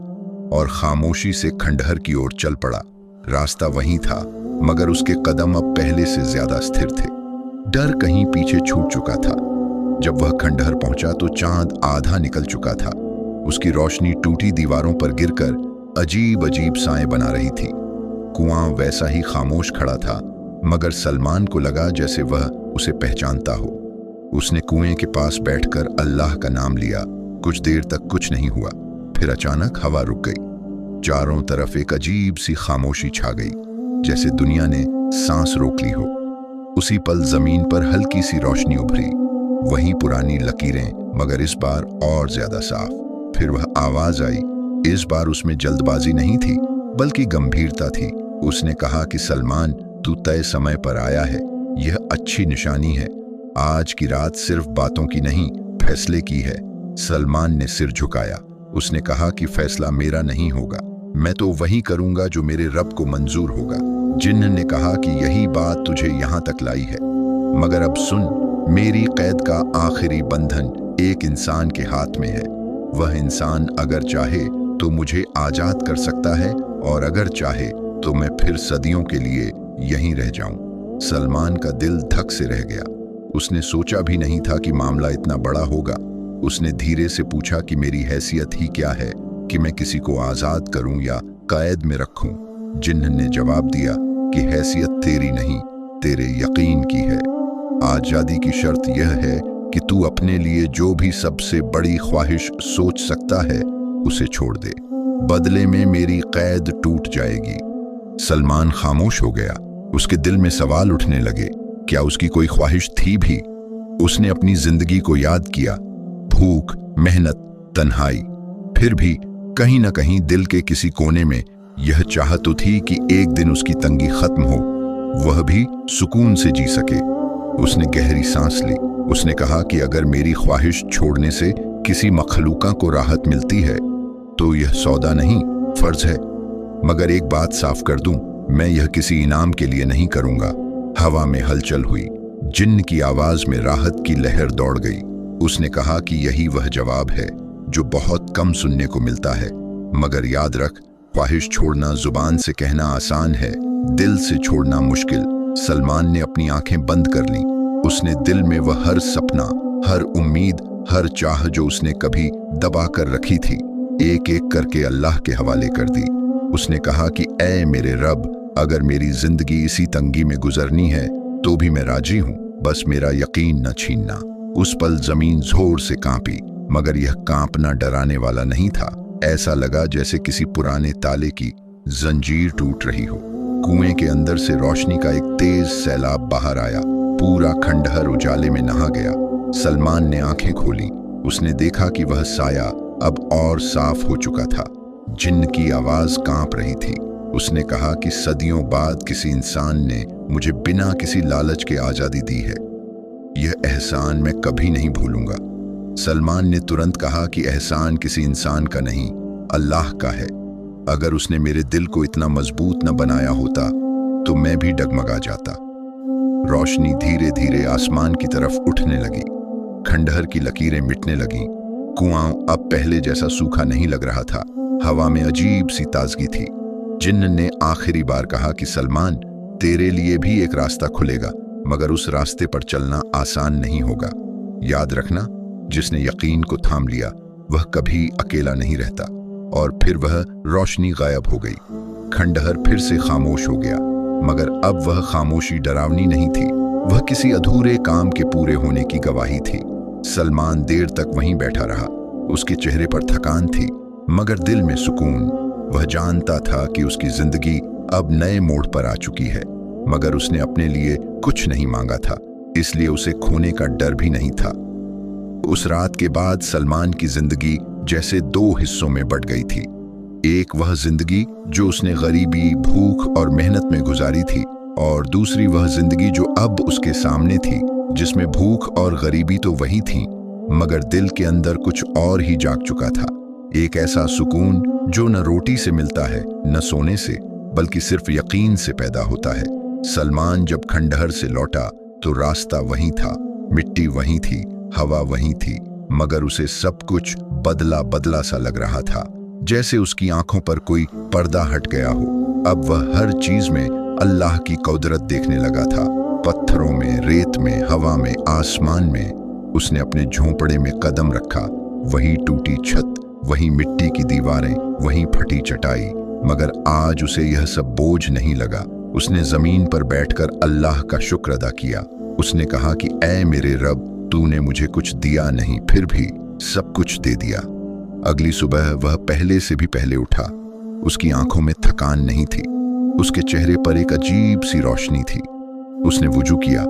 और खामोशी से खंडहर की ओर चल पड़ा। रास्ता वही था, मगर उसके कदम अब पहले से ज्यादा स्थिर थे। डर कहीं पीछे छूट चुका था। जब वह खंडहर पहुंचा तो चांद आधा निकल चुका था। उसकी रोशनी टूटी दीवारों पर गिरकर अजीब अजीब साएं बना रही थी। कुआं वैसा ही खामोश खड़ा था, मगर सलमान को लगा जैसे वह उसे पहचानता हो। उसने कुएं के पास बैठकर अल्लाह का नाम लिया। कुछ देर तक कुछ नहीं हुआ, फिर अचानक हवा रुक गई। चारों तरफ एक अजीब सी खामोशी छा गई, जैसे दुनिया ने सांस रोक ली हो। उसी पल जमीन पर हल्की सी रोशनी उभरी, वही पुरानी लकीरें, मगर इस बार और ज्यादा साफ। फिर वह आवाज आई। इस बार उसमें जल्दबाजी नहीं थी, बल्कि गंभीरता थी। उसने कहा कि सलमान, तू तय समय पर आया है, यह अच्छी निशानी है। आज की रात सिर्फ बातों की नहीं, फैसले की है। सलमान ने सिर झुकाया। उसने कहा कि फैसला मेरा नहीं होगा, मैं तो वही करूंगा जो मेरे रब को मंजूर होगा। जिन्न ने कहा कि यही बात तुझे यहां तक लाई है, मगर अब सुन, मेरी कैद का आखिरी बंधन एक इंसान के हाथ में है। वह इंसान अगर चाहे तो मुझे आजाद कर सकता है, और अगर चाहे तो मैं फिर सदियों के लिए यहीं रह जाऊं। सलमान का दिल धक से रह गया। उसने सोचा भी नहीं था कि मामला इतना बड़ा होगा। उसने धीरे से पूछा कि मेरी हैसियत ही क्या है कि मैं किसी को आजाद करूं या कैद में रखूं। जिन्न ने जवाब दिया कि हैसियत तेरी नहीं, तेरे यकीन की है। आजादी की शर्त यह है कि तू अपने लिए जो भी सबसे बड़ी ख्वाहिश सोच सकता है उसे छोड़ दे, बदले में मेरी कैद टूट जाएगी। सलमान खामोश हो गया। उसके दिल में सवाल उठने लगे, क्या उसकी कोई ख्वाहिश थी भी? उसने अपनी जिंदगी को याद किया, भूख, मेहनत, तन्हाई। फिर भी कहीं ना कहीं दिल के किसी कोने में यह चाहत तो थी कि एक दिन उसकी तंगी खत्म हो, वह भी सुकून से जी सके। उसने गहरी सांस ली। उसने कहा कि अगर मेरी ख्वाहिश छोड़ने से किसी मखलूका को राहत मिलती है तो यह सौदा नहीं, फर्ज है। मगर एक बात साफ कर दूं, मैं यह किसी इनाम के लिए नहीं करूंगा। हवा में हलचल हुई। जिन्न की आवाज में राहत की लहर दौड़ गई। उसने कहा कि यही वह जवाब है जो बहुत कम सुनने को मिलता है, मगर याद रख, ख्वाहिश छोड़ना जुबान से कहना आसान है, दिल से छोड़ना मुश्किल। सलमान ने अपनी आंखें बंद कर लीं। उसने दिल में वह हर सपना, हर उम्मीद, हर चाह जो उसने कभी दबा कर रखी थी, एक एक करके अल्लाह के हवाले कर दी। उसने कहा कि ऐ मेरे रब, अगर मेरी जिंदगी इसी तंगी में गुजरनी है तो भी मैं राजी हूं, बस मेरा यकीन न छीनना। उस पल जमीन जोर से कांपी, मगर यह कांपना डराने वाला नहीं था। ऐसा लगा जैसे किसी पुराने ताले की जंजीर टूट रही हो। कुएं के अंदर से रोशनी का एक तेज सैलाब बाहर आया। पूरा खंडहर उजाले में नहा गया। सलमान ने आंखें खोली। उसने देखा कि वह साया अब और साफ हो चुका था। जिन्न की आवाज कांप रही थी। उसने कहा कि सदियों बाद किसी इंसान ने मुझे बिना किसी लालच के आजादी दी है। यह एहसान मैं कभी नहीं भूलूंगा। सलमान ने तुरंत कहा कि एहसान किसी इंसान का नहीं, अल्लाह का है। अगर उसने मेरे दिल को इतना मजबूत न बनाया होता तो मैं भी डगमगा जाता। रोशनी धीरे धीरे आसमान की तरफ उठने लगी। खंडहर की लकीरें मिटने लगीं। कुआं अब पहले जैसा सूखा नहीं लग रहा था। हवा में अजीब सी ताजगी थी। जिन्न ने आखिरी बार कहा कि सलमान, तेरे लिए भी एक रास्ता खुलेगा, मगर उस रास्ते पर चलना आसान नहीं होगा। याद रखना, जिसने यकीन को थाम लिया वह कभी अकेला नहीं रहता। और फिर वह रोशनी गायब हो गई। खंडहर फिर से खामोश हो गया, मगर अब वह खामोशी डरावनी नहीं थी, वह किसी अधूरे काम के पूरे होने की गवाही थी। सलमान देर तक वहीं बैठा रहा। उसके चेहरे पर थकान थी, मगर दिल में सुकून। वह जानता था कि उसकी जिंदगी अब नए मोड़ पर आ चुकी है, मगर उसने अपने लिए कुछ नहीं मांगा था, इसलिए उसे खोने का डर भी नहीं था। उस रात के बाद सलमान की जिंदगी जैसे दो हिस्सों में बट गई थी। एक वह जिंदगी जो उसने गरीबी, भूख और मेहनत में गुजारी थी, और दूसरी वह जिंदगी जो अब उसके सामने थी, जिसमें भूख और गरीबी तो वही थी, मगर दिल के अंदर कुछ और ही जाग चुका था। एक ऐसा सुकून जो न रोटी से मिलता है, न सोने से, बल्कि सिर्फ यकीन से पैदा होता है। सलमान जब खंडहर से लौटा तो रास्ता वही था, मिट्टी वही थी, हवा वही थी, मगर उसे सब कुछ बदला बदला सा लग रहा था, जैसे उसकी आंखों पर कोई पर्दा हट गया हो। अब वह हर चीज में अल्लाह की कुदरत देखने लगा था। पत्थरों में, रेत में, हवा में, आसमान में। उसने अपने झोंपड़े में कदम रखा। वही टूटी छत, वही मिट्टी की दीवारें, वही फटी चटाई, मगर आज उसे यह सब बोझ नहीं लगा। उसने जमीन पर बैठकर अल्लाह का शुक्र अदा किया। उसने कहा कि ऐ मेरे रब, तूने मुझे कुछ दिया नहीं, फिर भी सब कुछ दे दिया। अगली सुबह वह पहले से भी पहले उठा। उसकी आंखों में थकान नहीं थी। उसके चेहरे पर एक अजीब सी रोशनी थी। उसने वुजू किया,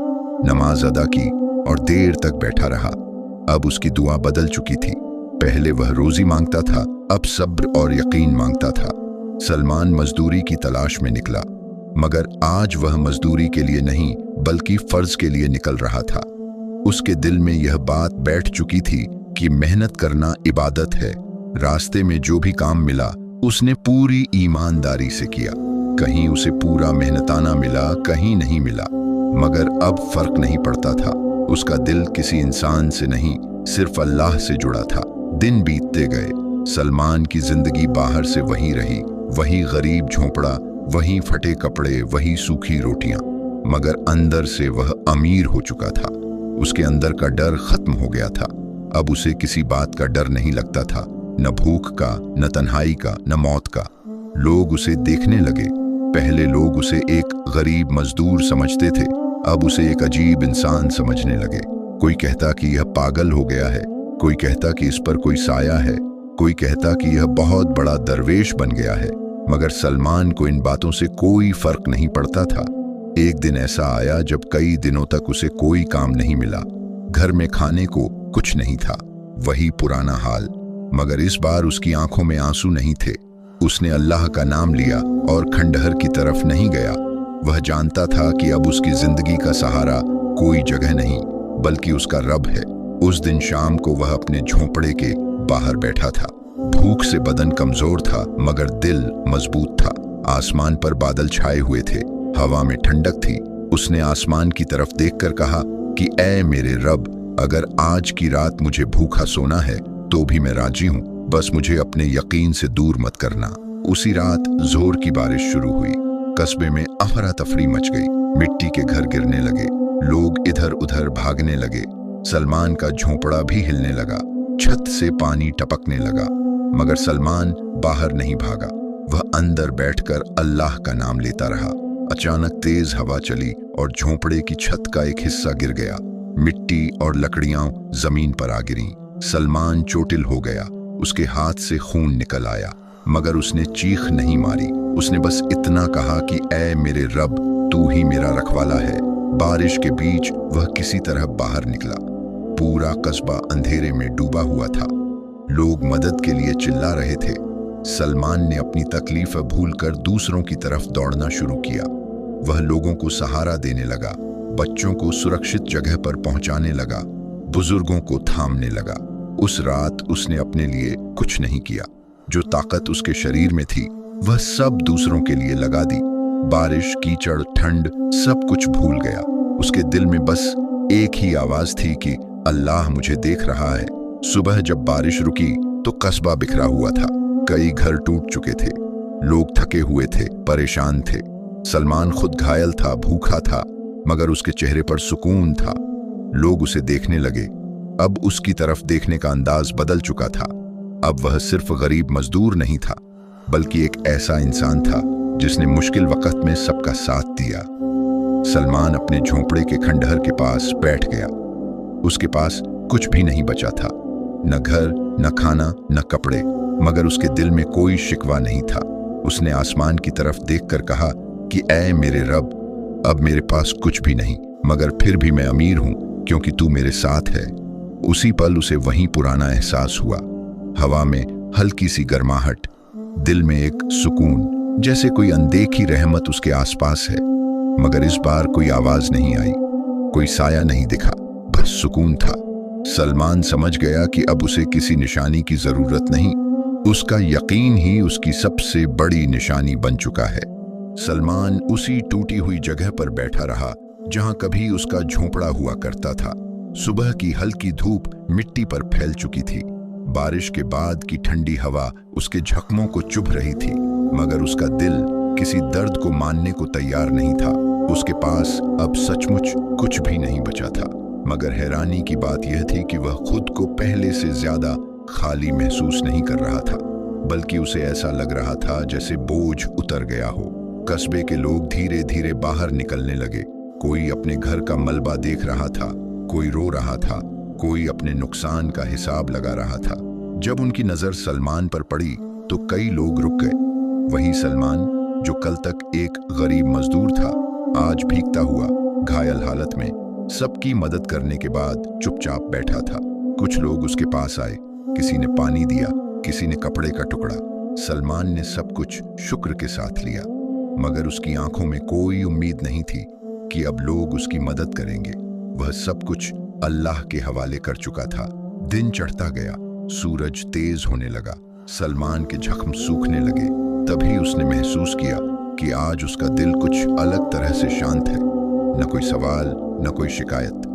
नमाज अदा की और देर तक बैठा रहा। अब उसकी दुआ बदल चुकी थी। पहले वह रोजी मांगता था, अब सब्र और यकीन मांगता था। सलमान मजदूरी की तलाश में निकला, मगर आज वह मजदूरी के लिए नहीं बल्कि फर्ज के लिए निकल रहा था। उसके दिल में यह बात बैठ चुकी थी कि मेहनत करना इबादत है। रास्ते में जो भी काम मिला उसने पूरी ईमानदारी से किया। कहीं उसे पूरा मेहनताना मिला, कहीं नहीं मिला, मगर अब फर्क नहीं पड़ता था। उसका दिल किसी इंसान से नहीं, सिर्फ अल्लाह से जुड़ा था। दिन बीतते गए, सलमान की जिंदगी बाहर से वही रही, वही गरीब झोंपड़ा, वही फटे कपड़े, वही सूखी रोटियां, मगर अंदर से वह अमीर हो चुका था। उसके अंदर का डर खत्म हो गया था। अब उसे किसी बात का डर नहीं लगता था, न भूख का, न तन्हाई का, न मौत का। लोग उसे देखने लगे। पहले लोग उसे एक गरीब मजदूर समझते थे, अब उसे एक अजीब इंसान समझने लगे। कोई कहता कि यह पागल हो गया है, कोई कहता कि इस पर कोई साया है, कोई कहता कि यह बहुत बड़ा दरवेश बन गया है, मगर सलमान को इन बातों से कोई फर्क नहीं पड़ता था। एक दिन ऐसा आया जब कई दिनों तक उसे कोई काम नहीं मिला। घर में खाने को कुछ नहीं था, वही पुराना हाल, मगर इस बार उसकी आंखों में आंसू नहीं थे। उसने अल्लाह का नाम लिया और खंडहर की तरफ नहीं गया। वह जानता था कि अब उसकी जिंदगी का सहारा कोई जगह नहीं बल्कि उसका रब है। उस दिन शाम को वह अपने झोंपड़े के बाहर बैठा था। भूख से बदन कमजोर था मगर दिल मजबूत था। आसमान पर बादल छाए हुए थे, हवा में ठंडक थी। उसने आसमान की तरफ देखकर कहा कि ऐ मेरे रब, अगर आज की रात मुझे भूखा सोना है तो भी मैं राजी हूँ, बस मुझे अपने यकीन से दूर मत करना। उसी रात जोर की बारिश शुरू हुई। कस्बे में अफरा तफरी मच गई। मिट्टी के घर गिरने लगे, लोग इधर उधर भागने लगे। सलमान का झोंपड़ा भी हिलने लगा, छत से पानी टपकने लगा, मगर सलमान बाहर नहीं भागा। वह अंदर बैठकर अल्लाह का नाम लेता रहा। अचानक तेज हवा चली और झोंपड़े की छत का एक हिस्सा गिर गया। मिट्टी और लकड़ियां जमीन पर आ गिरीं। सलमान चोटिल हो गया, उसके हाथ से खून निकल आया, मगर उसने चीख नहीं मारी। उसने बस इतना कहा कि ऐ मेरे रब, तू ही मेरा रखवाला है। बारिश के बीच वह किसी तरह बाहर निकला। पूरा कस्बा अंधेरे में डूबा हुआ था। लोग मदद के लिए चिल्ला रहे थे। सलमान ने अपनी तकलीफ भूलकर दूसरों की तरफ दौड़ना शुरू किया। वह लोगों को सहारा देने लगा, बच्चों को सुरक्षित जगह पर पहुंचाने लगा, बुजुर्गों को थामने लगा। उस रात उसने अपने लिए कुछ नहीं किया। जो ताकत उसके शरीर में थी वह सब दूसरों के लिए लगा दी। बारिश, कीचड़, ठंड सब कुछ भूल गया। उसके दिल में बस एक ही आवाज थी कि अल्लाह मुझे देख रहा है। सुबह जब बारिश रुकी तो कस्बा बिखरा हुआ था। कई घर टूट चुके थे, लोग थके हुए थे, परेशान थे। सलमान खुद घायल था, भूखा था, मगर उसके चेहरे पर सुकून था। लोग उसे देखने लगे। अब उसकी तरफ देखने का अंदाज बदल चुका था। अब वह सिर्फ गरीब मजदूर नहीं था, बल्कि एक ऐसा इंसान था जिसने मुश्किल वक्त में सबका साथ दिया। सलमान अपने झोंपड़े के खंडहर के पास बैठ गया। उसके पास कुछ भी नहीं बचा था, न घर, न खाना, न कपड़े, मगर उसके दिल में कोई शिकवा नहीं था। उसने आसमान की तरफ देखकर कहा कि ऐ मेरे रब, अब मेरे पास कुछ भी नहीं, मगर फिर भी मैं अमीर हूं क्योंकि तू मेरे साथ है। उसी पल उसे वही पुराना एहसास हुआ। हवा में हल्की सी गर्माहट, दिल में एक सुकून, जैसे कोई अनदेखी रहमत उसके आसपास है। मगर इस बार कोई आवाज नहीं आई, कोई साया नहीं दिखा, बस सुकून था। सलमान समझ गया कि अब उसे किसी निशानी की जरूरत नहीं, उसका यकीन ही उसकी सबसे बड़ी निशानी बन चुका है। सलमान उसी टूटी हुई जगह पर बैठा रहा जहां कभी उसका झोंपड़ा हुआ करता था। सुबह की हल्की धूप मिट्टी पर फैल चुकी थी। बारिश के बाद की ठंडी हवा उसके जख्मों को चुभ रही थी, मगर उसका दिल किसी दर्द को मानने को तैयार नहीं था। उसके पास अब सचमुच कुछ भी नहीं बचा था। मगर हैरानी की बात यह थी कि वह खुद को पहले से ज्यादा खाली महसूस नहीं कर रहा था, बल्कि उसे ऐसा लग रहा था जैसे बोझ उतर गया हो। कस्बे के लोग धीरे धीरे बाहर निकलने लगे। कोई अपने घर का मलबा देख रहा था, कोई रो रहा था, कोई अपने नुकसान का हिसाब लगा रहा था। जब उनकी नजर सलमान पर पड़ी तो कई लोग रुक गए। वही सलमान जो कल तक एक गरीब मजदूर था, आज भीगता हुआ घायल हालत में, सबकी मदद करने के बाद चुपचाप बैठा था। कुछ लोग उसके पास आए, किसी ने पानी दिया, किसी ने कपड़े का टुकड़ा। सलमान ने सब कुछ शुक्र के साथ लिया, मगर उसकी आंखों में कोई उम्मीद नहीं थी कि अब लोग उसकी मदद करेंगे। वह सब कुछ अल्लाह के हवाले कर चुका था। दिन चढ़ता गया, सूरज तेज होने लगा, सलमान के जख्म सूखने लगे। तभी उसने महसूस किया कि आज उसका दिल कुछ अलग तरह से शांत है। न कोई सवाल, न कोई शिकायत।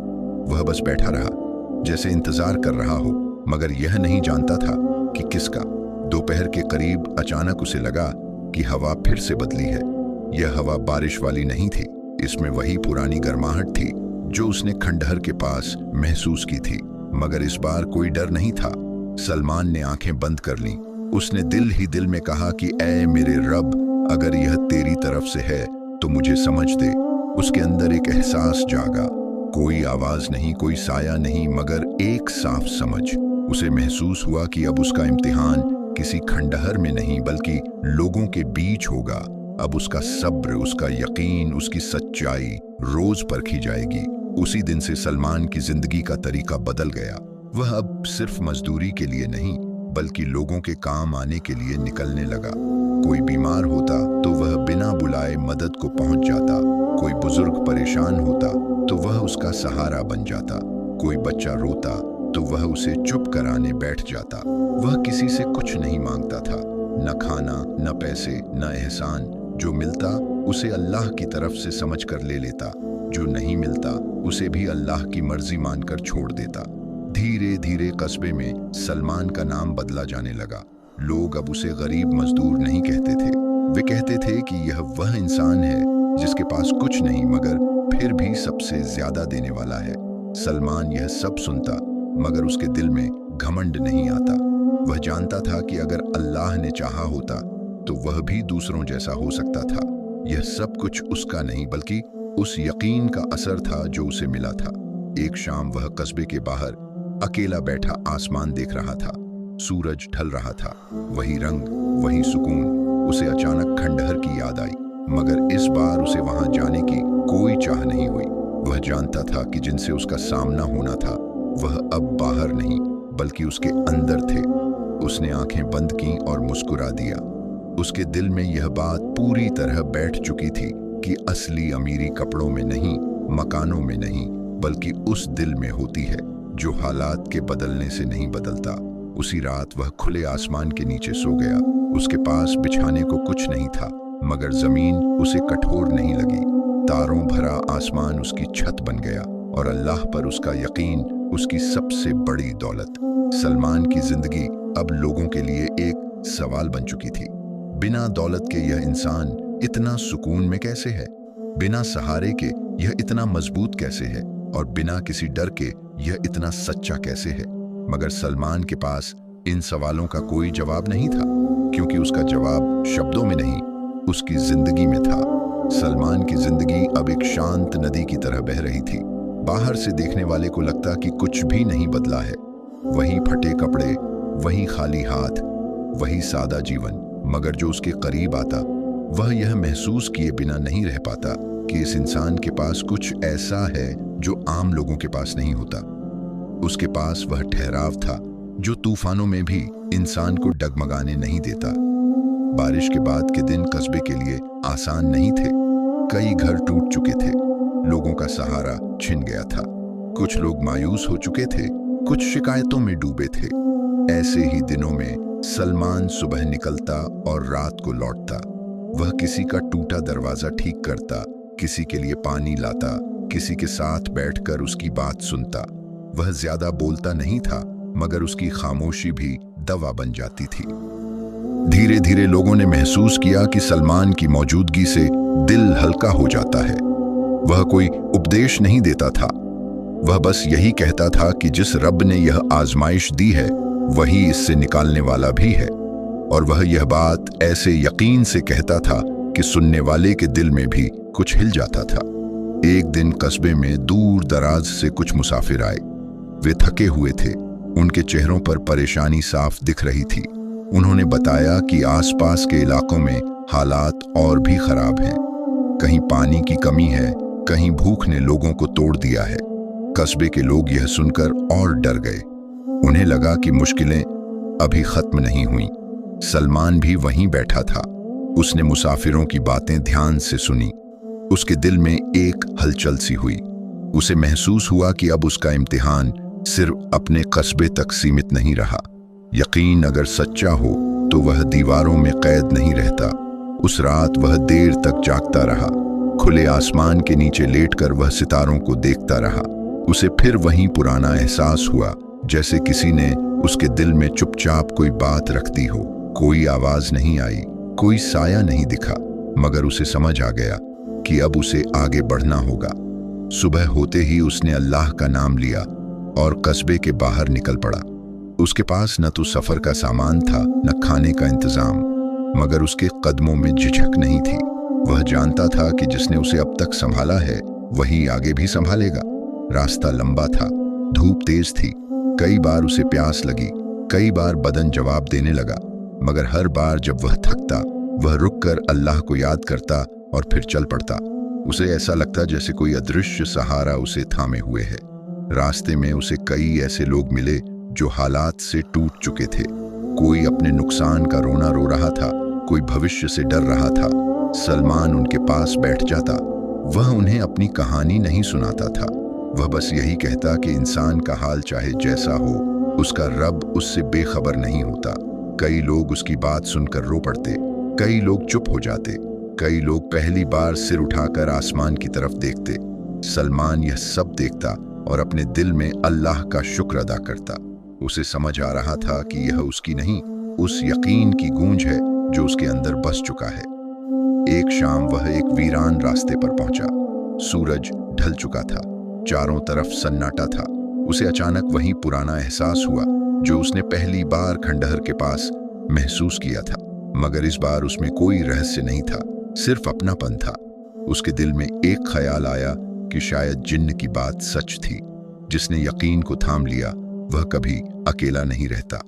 वह बस बैठा रहा, जैसे इंतजार कर रहा हो, मगर यह नहीं जानता था कि किसका। दोपहर के करीब अचानक उसे लगा कि हवा फिर से बदली है। यह हवा बारिश वाली नहीं थी, इसमें वही पुरानी गर्माहट थी जो उसने खंडहर के पास महसूस की थी। मगर इस बार कोई डर नहीं था। सलमान ने आंखें बंद कर लीं। उसने दिल ही दिल में कहा कि ऐ मेरे रब, अगर यह तेरी तरफ से है तो मुझे समझ दे। उसके अंदर एक एहसास जागा, कोई आवाज नहीं, कोई साया नहीं, मगर एक साफ समझ। उसे महसूस हुआ कि अब उसका इम्तिहान किसी खंडहर में नहीं बल्कि लोगों के बीच होगा। अब उसका सब्र, उसका यकीन, उसकी सच्चाई रोज परखी जाएगी। उसी दिन से सलमान की जिंदगी का तरीका बदल गया। वह अब सिर्फ मजदूरी के लिए नहीं बल्कि लोगों के काम आने के लिए निकलने लगा। कोई बीमार होता तो वह बिना बुलाए मदद को पहुंच जाता। कोई बुजुर्ग परेशान होता तो वह उसका सहारा बन जाता। कोई बच्चा रोता तो वह उसे चुप कराने बैठ जाता। वह किसी से कुछ नहीं मांगता था, न खाना, न पैसे, न एहसान। जो मिलता उसे अल्लाह की तरफ से समझकर ले लेता, जो नहीं मिलता उसे भी अल्लाह की मर्जी मानकर छोड़ देता। धीरे धीरे कस्बे में सलमान का नाम बदला जाने लगा। लोग अब उसे गरीब मजदूर नहीं कहते थे, वे कहते थे कि यह वह इंसान है जिसके पास कुछ नहीं मगर फिर भी सबसे ज्यादा देने वाला है। सलमान यह सब सुनता मगर उसके दिल में घमंड नहीं आता। वह जानता था कि अगर अल्लाह ने चाहा होता तो वह भी दूसरों जैसा हो सकता था। यह सब कुछ उसका नहीं बल्कि उस यकीन का असर था जो उसे मिला था। एक शाम वह कस्बे के बाहर अकेला बैठा आसमान देख रहा था। सूरज ढल रहा था, वही रंग, वही सुकून। उसे अचानक खंडहर की याद आई, मगर इस बार उसे वहां जाने की कोई चाह नहीं हुई। वह जानता था कि जिनसे उसका सामना होना था वह अब बाहर नहीं बल्कि उसके अंदर थे। उसने आंखें बंद की और मुस्कुरा दिया। उसके दिल में यह बात पूरी तरह बैठ चुकी थी कि असली अमीरी कपड़ों में नहीं, मकानों में नहीं, बल्कि उस दिल में होती है जो हालात के बदलने से नहीं बदलता। उसी रात वह खुले आसमान के नीचे सो गया। उसके पास बिछाने को कुछ नहीं था, मगर जमीन उसे कठोर नहीं लगी। तारों भरा आसमान उसकी छत बन गया और अल्लाह पर उसका यकीन उसकी सबसे बड़ी दौलत। सलमान की जिंदगी अब लोगों के लिए एक सवाल बन चुकी थी। बिना दौलत के यह इंसान इतना सुकून में कैसे है? बिना सहारे के यह इतना मजबूत कैसे है? और बिना किसी डर के यह इतना सच्चा कैसे है? मगर सलमान के पास इन सवालों का कोई जवाब नहीं था, क्योंकि उसका जवाब शब्दों में नहीं, उसकी जिंदगी में था। सलमान की जिंदगी अब एक शांत नदी की तरह बह रही थी। बाहर से देखने वाले को लगता कि कुछ भी नहीं बदला है। वही फटे कपड़े, वही खाली हाथ, वही सादा जीवन। मगर जो उसके करीब आता वह यह महसूस किए बिना नहीं रह पाता कि इस इंसान के पास कुछ ऐसा है जो आम लोगों के पास नहीं होता। उसके पास वह ठहराव था जो तूफानों में भी इंसान को डगमगाने नहीं देता। बारिश के बाद के दिन कस्बे के लिए आसान नहीं थे। कई घर टूट चुके थे, लोगों का सहारा छिन गया था। कुछ लोग मायूस हो चुके थे, कुछ शिकायतों में डूबे थे। ऐसे ही दिनों में सलमान सुबह निकलता और रात को लौटता। वह किसी का टूटा दरवाजा ठीक करता, किसी के लिए पानी लाता, किसी के साथ बैठकर उसकी बात सुनता। वह ज्यादा बोलता नहीं था, मगर उसकी खामोशी भी दवा बन जाती थी। धीरे धीरे लोगों ने महसूस किया कि सलमान की मौजूदगी से दिल हल्का हो जाता है। वह कोई उपदेश नहीं देता था, वह बस यही कहता था कि जिस रब ने यह आजमाइश दी है वही इससे निकालने वाला भी है। और वह यह बात ऐसे यकीन से कहता था कि सुनने वाले के दिल में भी कुछ हिल जाता था। एक दिन कस्बे में दूर दराज से कुछ मुसाफिर आए। वे थके हुए थे, उनके चेहरों पर परेशानी साफ दिख रही थी। उन्होंने बताया कि आसपास के इलाकों में हालात और भी खराब हैं। कहीं पानी की कमी है, कहीं भूख ने लोगों को तोड़ दिया है। कस्बे के लोग यह सुनकर और डर गए। उन्हें लगा कि मुश्किलें अभी खत्म नहीं हुई। सलमान भी वहीं बैठा था। उसने मुसाफिरों की बातें ध्यान से सुनी। उसके दिल में एक हलचल सी हुई। उसे महसूस हुआ कि अब उसका इम्तिहान सिर्फ अपने कस्बे तक सीमित नहीं रहा। यकीन अगर सच्चा हो तो वह दीवारों में कैद नहीं रहता। उस रात वह देर तक जागता रहा। खुले आसमान के नीचे लेटकर वह सितारों को देखता रहा। उसे फिर वही पुराना एहसास हुआ, जैसे किसी ने उसके दिल में चुपचाप कोई बात रख दी हो। कोई आवाज नहीं आई, कोई साया नहीं दिखा, मगर उसे समझ आ गया कि अब उसे आगे बढ़ना होगा। सुबह होते ही उसने अल्लाह का नाम लिया और कस्बे के बाहर निकल पड़ा। उसके पास न तो सफर का सामान था, न खाने का इंतजाम, मगर उसके कदमों में झिझक नहीं थी। वह जानता था कि जिसने उसे अब तक संभाला है वही आगे भी संभालेगा। रास्ता लंबा था, धूप तेज थी, कई बार उसे प्यास लगी, कई बार बदन जवाब देने लगा, मगर हर बार जब वह थकता वह रुककर अल्लाह को याद करता और फिर चल पड़ता। उसे ऐसा लगता जैसे कोई अदृश्य सहारा उसे थामे हुए है। रास्ते में उसे कई ऐसे लोग मिले जो हालात से टूट चुके थे। कोई अपने नुकसान का रोना रो रहा था, कोई भविष्य से डर रहा था। सलमान उनके पास बैठ जाता। वह उन्हें अपनी कहानी नहीं सुनाता था, वह बस यही कहता कि इंसान का हाल चाहे जैसा हो, उसका रब उससे बेखबर नहीं होता। कई लोग उसकी बात सुनकर रो पड़ते, कई लोग चुप हो जाते, कई लोग पहली बार सिर उठाकर आसमान की तरफ देखते। सलमान यह सब देखता और अपने दिल में अल्लाह का शुक्र अदा करता। उसे समझ आ रहा था कि यह उसकी नहीं, उस यकीन की गूंज है जो उसके अंदर बस चुका है। एक शाम वह एक वीरान रास्ते पर पहुंचा। सूरज ढल चुका था, चारों तरफ सन्नाटा था। उसे अचानक वही पुराना एहसास हुआ जो उसने पहली बार खंडहर के पास महसूस किया था, मगर इस बार उसमें कोई रहस्य नहीं था, सिर्फ अपनापन था। उसके दिल में एक ख्याल आया कि शायद जिन्न की बात सच थी। जिसने यकीन को थाम लिया वह कभी अकेला नहीं रहता।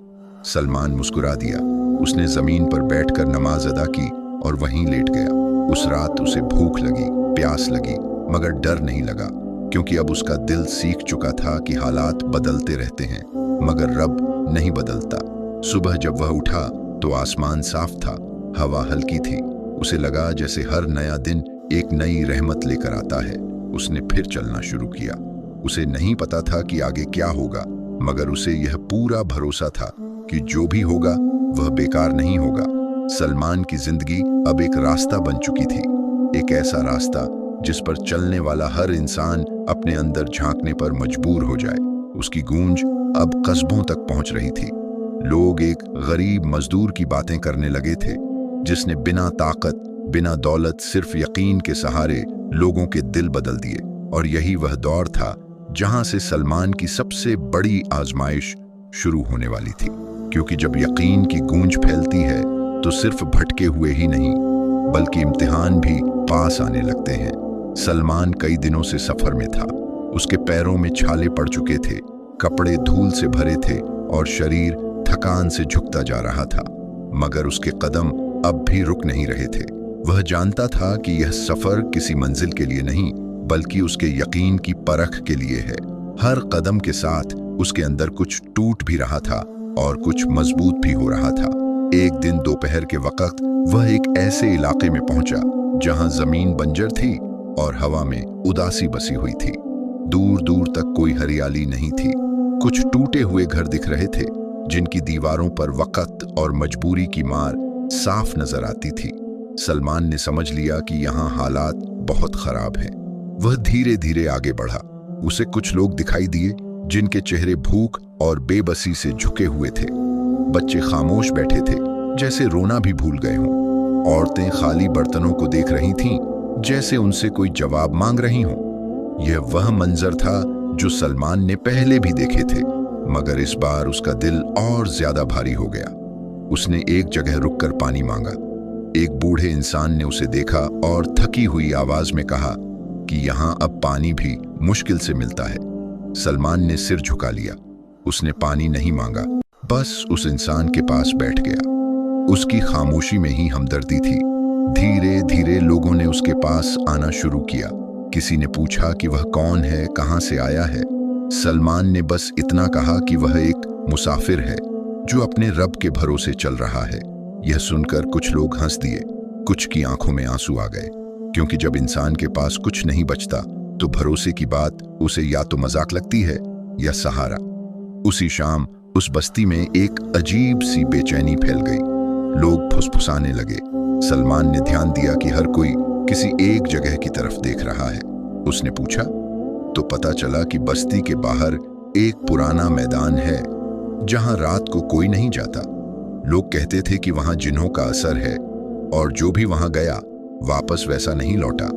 सलमान मुस्कुरा दिया। उसने जमीन पर बैठकर नमाज अदा की और वहीं लेट गया। उस रात उसे भूख लगी, प्यास लगी, मगर डर नहीं लगा, क्योंकि अब उसका दिल सीख चुका था कि हालात बदलते रहते हैं मगर रब नहीं बदलता। सुबह जब वह उठा तो आसमान साफ था, हवा हल्की थी। उसे लगा जैसे हर नया दिन एक नई रहमत लेकर आता है। उसने फिर चलना शुरू किया। उसे नहीं पता था कि आगे क्या होगा, मगर उसे यह पूरा भरोसा था कि जो भी होगा वह बेकार नहीं होगा। सलमान की जिंदगी अब एक रास्ता बन चुकी थी, एक ऐसा रास्ता जिस पर चलने वाला हर इंसान अपने अंदर झांकने पर मजबूर हो जाए। उसकी गूंज अब कस्बों तक पहुंच रही थी। लोग एक गरीब मजदूर की बातें करने लगे थे, जिसने बिना ताकत, बिना दौलत, सिर्फ यकीन के सहारे लोगों के दिल बदल दिए। और यही वह दौर था जहां से सलमान की सबसे बड़ी आजमाइश शुरू होने वाली थी, क्योंकि जब यकीन की गूंज फैलती है तो सिर्फ भटके हुए ही नहीं बल्कि इम्तिहान भी पास आने लगते हैं। सलमान कई दिनों से सफर में था। उसके पैरों में छाले पड़ चुके थे, कपड़े धूल से भरे थे और शरीर थकान से झुकता जा रहा था, मगर उसके कदम अब भी रुक नहीं रहे थे। वह जानता था कि यह सफर किसी मंजिल के लिए नहीं बल्कि उसके यकीन की परख के लिए है। हर कदम के साथ उसके अंदर कुछ टूट भी रहा था और कुछ मजबूत भी हो रहा था। एक दिन दोपहर के वक्त वह एक ऐसे इलाके में पहुंचा जहां जमीन बंजर थी और हवा में उदासी बसी हुई थी। दूर दूर तक कोई हरियाली नहीं थी। कुछ टूटे हुए घर दिख रहे थे जिनकी दीवारों पर वक़्त और मजबूरी की मार साफ नजर आती थी। सलमान ने समझ लिया कि यहाँ हालात बहुत खराब हैं। वह धीरे धीरे आगे बढ़ा। उसे कुछ लोग दिखाई दिए जिनके चेहरे भूख और बेबसी से झुके हुए थे। बच्चे खामोश बैठे थे, जैसे रोना भी भूल गए हों। औरतें खाली बर्तनों को देख रही थीं, जैसे उनसे कोई जवाब मांग रही हों। यह वह मंजर था जो सलमान ने पहले भी देखे थे, मगर इस बार उसका दिल और ज्यादा भारी हो गया। उसने एक जगह रुककर पानी मांगा। एक बूढ़े इंसान ने उसे देखा और थकी हुई आवाज में कहा कि यहाँ अब पानी भी मुश्किल से मिलता है। सलमान ने सिर झुका लिया। उसने पानी नहीं मांगा, बस उस इंसान के पास बैठ गया। उसकी खामोशी में ही हमदर्दी थी। धीरे धीरे लोगों ने उसके पास आना शुरू किया। किसी ने पूछा कि वह कौन है, कहां से आया है। सलमान ने बस इतना कहा कि वह एक मुसाफिर है जो अपने रब के भरोसे चल रहा है। यह सुनकर कुछ लोग हंस दिए, कुछ की आंखों में आंसू आ गए, क्योंकि जब इंसान के पास कुछ नहीं बचता तो भरोसे की बात उसे या तो मजाक लगती है या सहारा। उसी शाम उस बस्ती में एक अजीब सी बेचैनी फैल गई। लोग फुसफुसाने लगे। सलमान ने ध्यान दिया कि हर कोई किसी एक जगह की तरफ देख रहा है। उसने पूछा तो पता चला कि बस्ती के बाहर एक पुराना मैदान है जहां रात को कोई नहीं जाता। लोग कहते थे कि वहां जिन्हों का असर है और जो भी वहां गया वापस वैसा नहीं लौटा।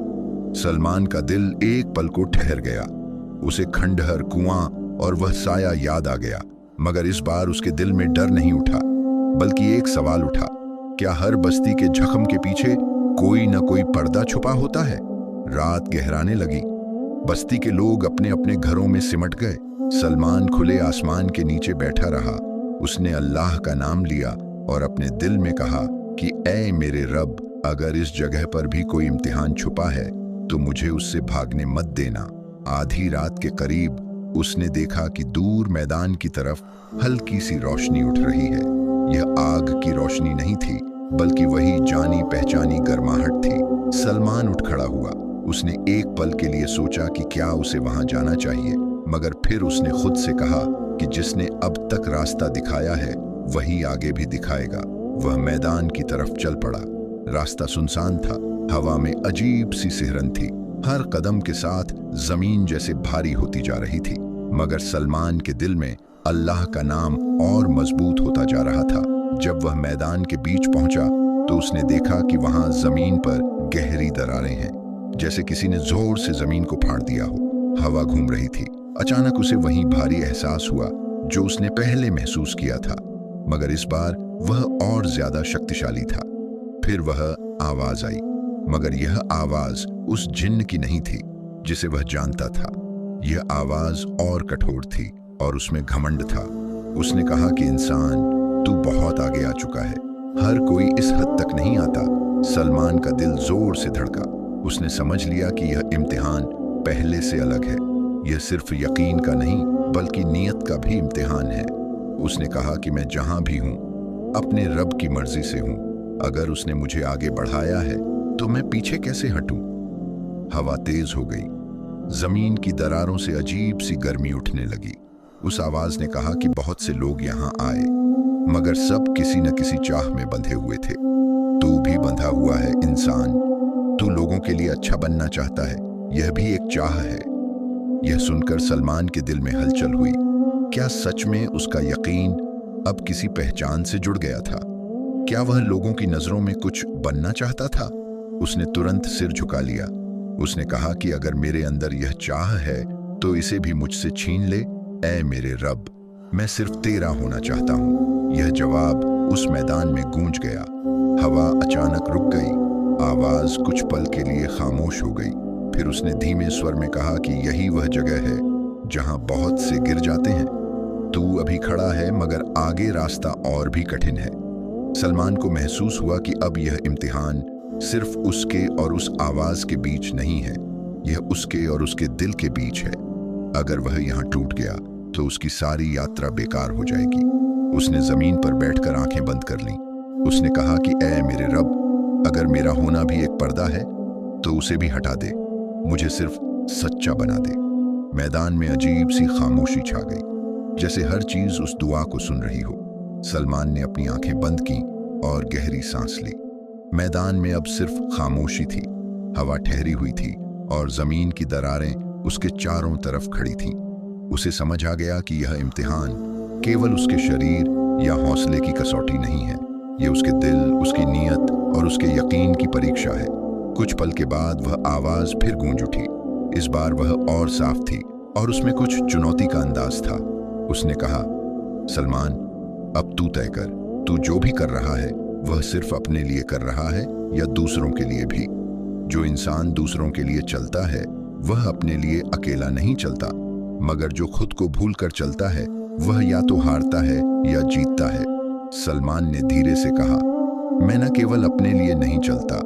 सलमान का दिल एक पल को ठहर गया। उसे खंडहर, कुआं और वह साया याद आ गया, मगर इस बार उसके दिल में डर नहीं उठा, बल्कि एक सवाल उठा, क्या हर बस्ती के जख्म के पीछे कोई न कोई पर्दा छुपा होता है? रात गहराने लगी। बस्ती के लोग अपने अपने घरों में सिमट गए। सलमान खुले आसमान के नीचे बैठा रहा। उसने अल्लाह का नाम लिया और अपने दिल में कहा कि ऐ मेरे रब, अगर इस जगह पर भी कोई इम्तिहान छुपा है तो मुझे उससे भागने मत देना। आधी रात के करीब उसने देखा कि दूर मैदान की तरफ हल्की सी रोशनी उठ रही है। यह आग की रोशनी नहीं थी, बल्कि वही जानी पहचानी गर्माहट थी। सलमान उठ खड़ा हुआ। उसने एक पल के लिए सोचा कि क्या उसे वहां जाना चाहिए, मगर फिर उसने खुद से कहा कि जिसने अब तक रास्ता दिखाया है वही आगे भी दिखाएगा। वह मैदान की तरफ चल पड़ा। रास्ता सुनसान था। हवा में अजीब सी सिहरन थी। हर कदम के साथ जमीन जैसे भारी होती जा रही थी, मगर सलमान के दिल में अल्लाह का नाम और मजबूत होता जा रहा था। जब वह मैदान के बीच पहुंचा तो उसने देखा कि वहां जमीन पर गहरी दरारें हैं, जैसे किसी ने जोर से जमीन को फाड़ दिया हो। हवा घूम रही थी। अचानक उसे वही भारी एहसास हुआ जो उसने पहले महसूस किया था, मगर इस बार वह और ज्यादा शक्तिशाली था। फिर वह आवाज आई, मगर यह आवाज उस जिन्न की नहीं थी जिसे वह जानता था। यह आवाज और कठोर थी और उसमें घमंड था। उसने कहा कि इंसान, तू बहुत आगे आ चुका है। हर कोई इस हद तक नहीं आता। सलमान का दिल जोर से धड़का। उसने समझ लिया कि यह इम्तिहान पहले से अलग है। यह सिर्फ यकीन का नहीं, बल्कि नीयत का भी इम्तिहान है। उसने कहा कि मैं जहां भी हूं अपने रब की मर्जी से हूं। अगर उसने मुझे आगे बढ़ाया है तो मैं पीछे कैसे हटूं? हवा तेज हो गई। जमीन की दरारों से अजीब सी गर्मी उठने लगी। उस आवाज ने कहा कि बहुत से लोग यहां आए, मगर सब किसी न किसी चाह में बंधे हुए थे। तू भी बंधा हुआ है इंसान। तू लोगों के लिए अच्छा बनना चाहता है, यह भी एक चाह है। यह सुनकर सलमान के दिल में हलचल हुई। क्या सच में उसका यकीन अब किसी पहचान से जुड़ गया था? क्या वह लोगों की नजरों में कुछ बनना चाहता था? उसने तुरंत सिर झुका लिया। उसने कहा कि अगर मेरे अंदर यह चाह है तो इसे भी मुझसे छीन ले। ऐ मेरे रब, मैं सिर्फ तेरा होना चाहता हूं। यह जवाब उस मैदान में गूंज गया। हवा अचानक रुक गई। आवाज कुछ पल के लिए खामोश हो गई। फिर उसने धीमे स्वर में कहा कि यही वह जगह है जहां बहुत से गिर जाते हैं। तू अभी खड़ा है, मगर आगे रास्ता और भी कठिन है। सलमान को महसूस हुआ कि अब यह इम्तिहान सिर्फ उसके और उस आवाज के बीच नहीं है, यह उसके और उसके दिल के बीच है। अगर वह यहाँ टूट गया तो उसकी सारी यात्रा बेकार हो जाएगी। उसने जमीन पर बैठकर आंखें बंद कर लीं। उसने कहा कि ऐ मेरे रब, अगर मेरा होना भी एक पर्दा है तो उसे भी हटा दे। मुझे सिर्फ सच्चा बना दे। मैदान में अजीब सी खामोशी छा गई, जैसे हर चीज उस दुआ को सुन रही हो। सलमान ने अपनी आंखें बंद की और गहरी सांस ली। मैदान में अब सिर्फ खामोशी थी। हवा ठहरी हुई थी और जमीन की दरारें उसके चारों तरफ खड़ी थीं। उसे समझ आ गया कि यह इम्तिहान केवल उसके शरीर या हौसले की कसौटी नहीं है, यह उसके दिल, उसकी नीयत और उसके यकीन की परीक्षा है। कुछ पल के बाद वह आवाज फिर गूंज उठी। इस बार वह और साफ थी और उसमें कुछ चुनौती का अंदाज था। उसने कहा, सलमान, अब तू तय कर, तू जो भी कर रहा है वह सिर्फ अपने लिए कर रहा है या दूसरों के लिए भी। जो इंसान दूसरों के लिए चलता है वह अपने लिए अकेला नहीं चलता, मगर जो खुद को भूल कर चलता है वह या तो हारता है या जीतता है। सलमान ने धीरे से कहा, मैं न केवल अपने लिए नहीं चलता,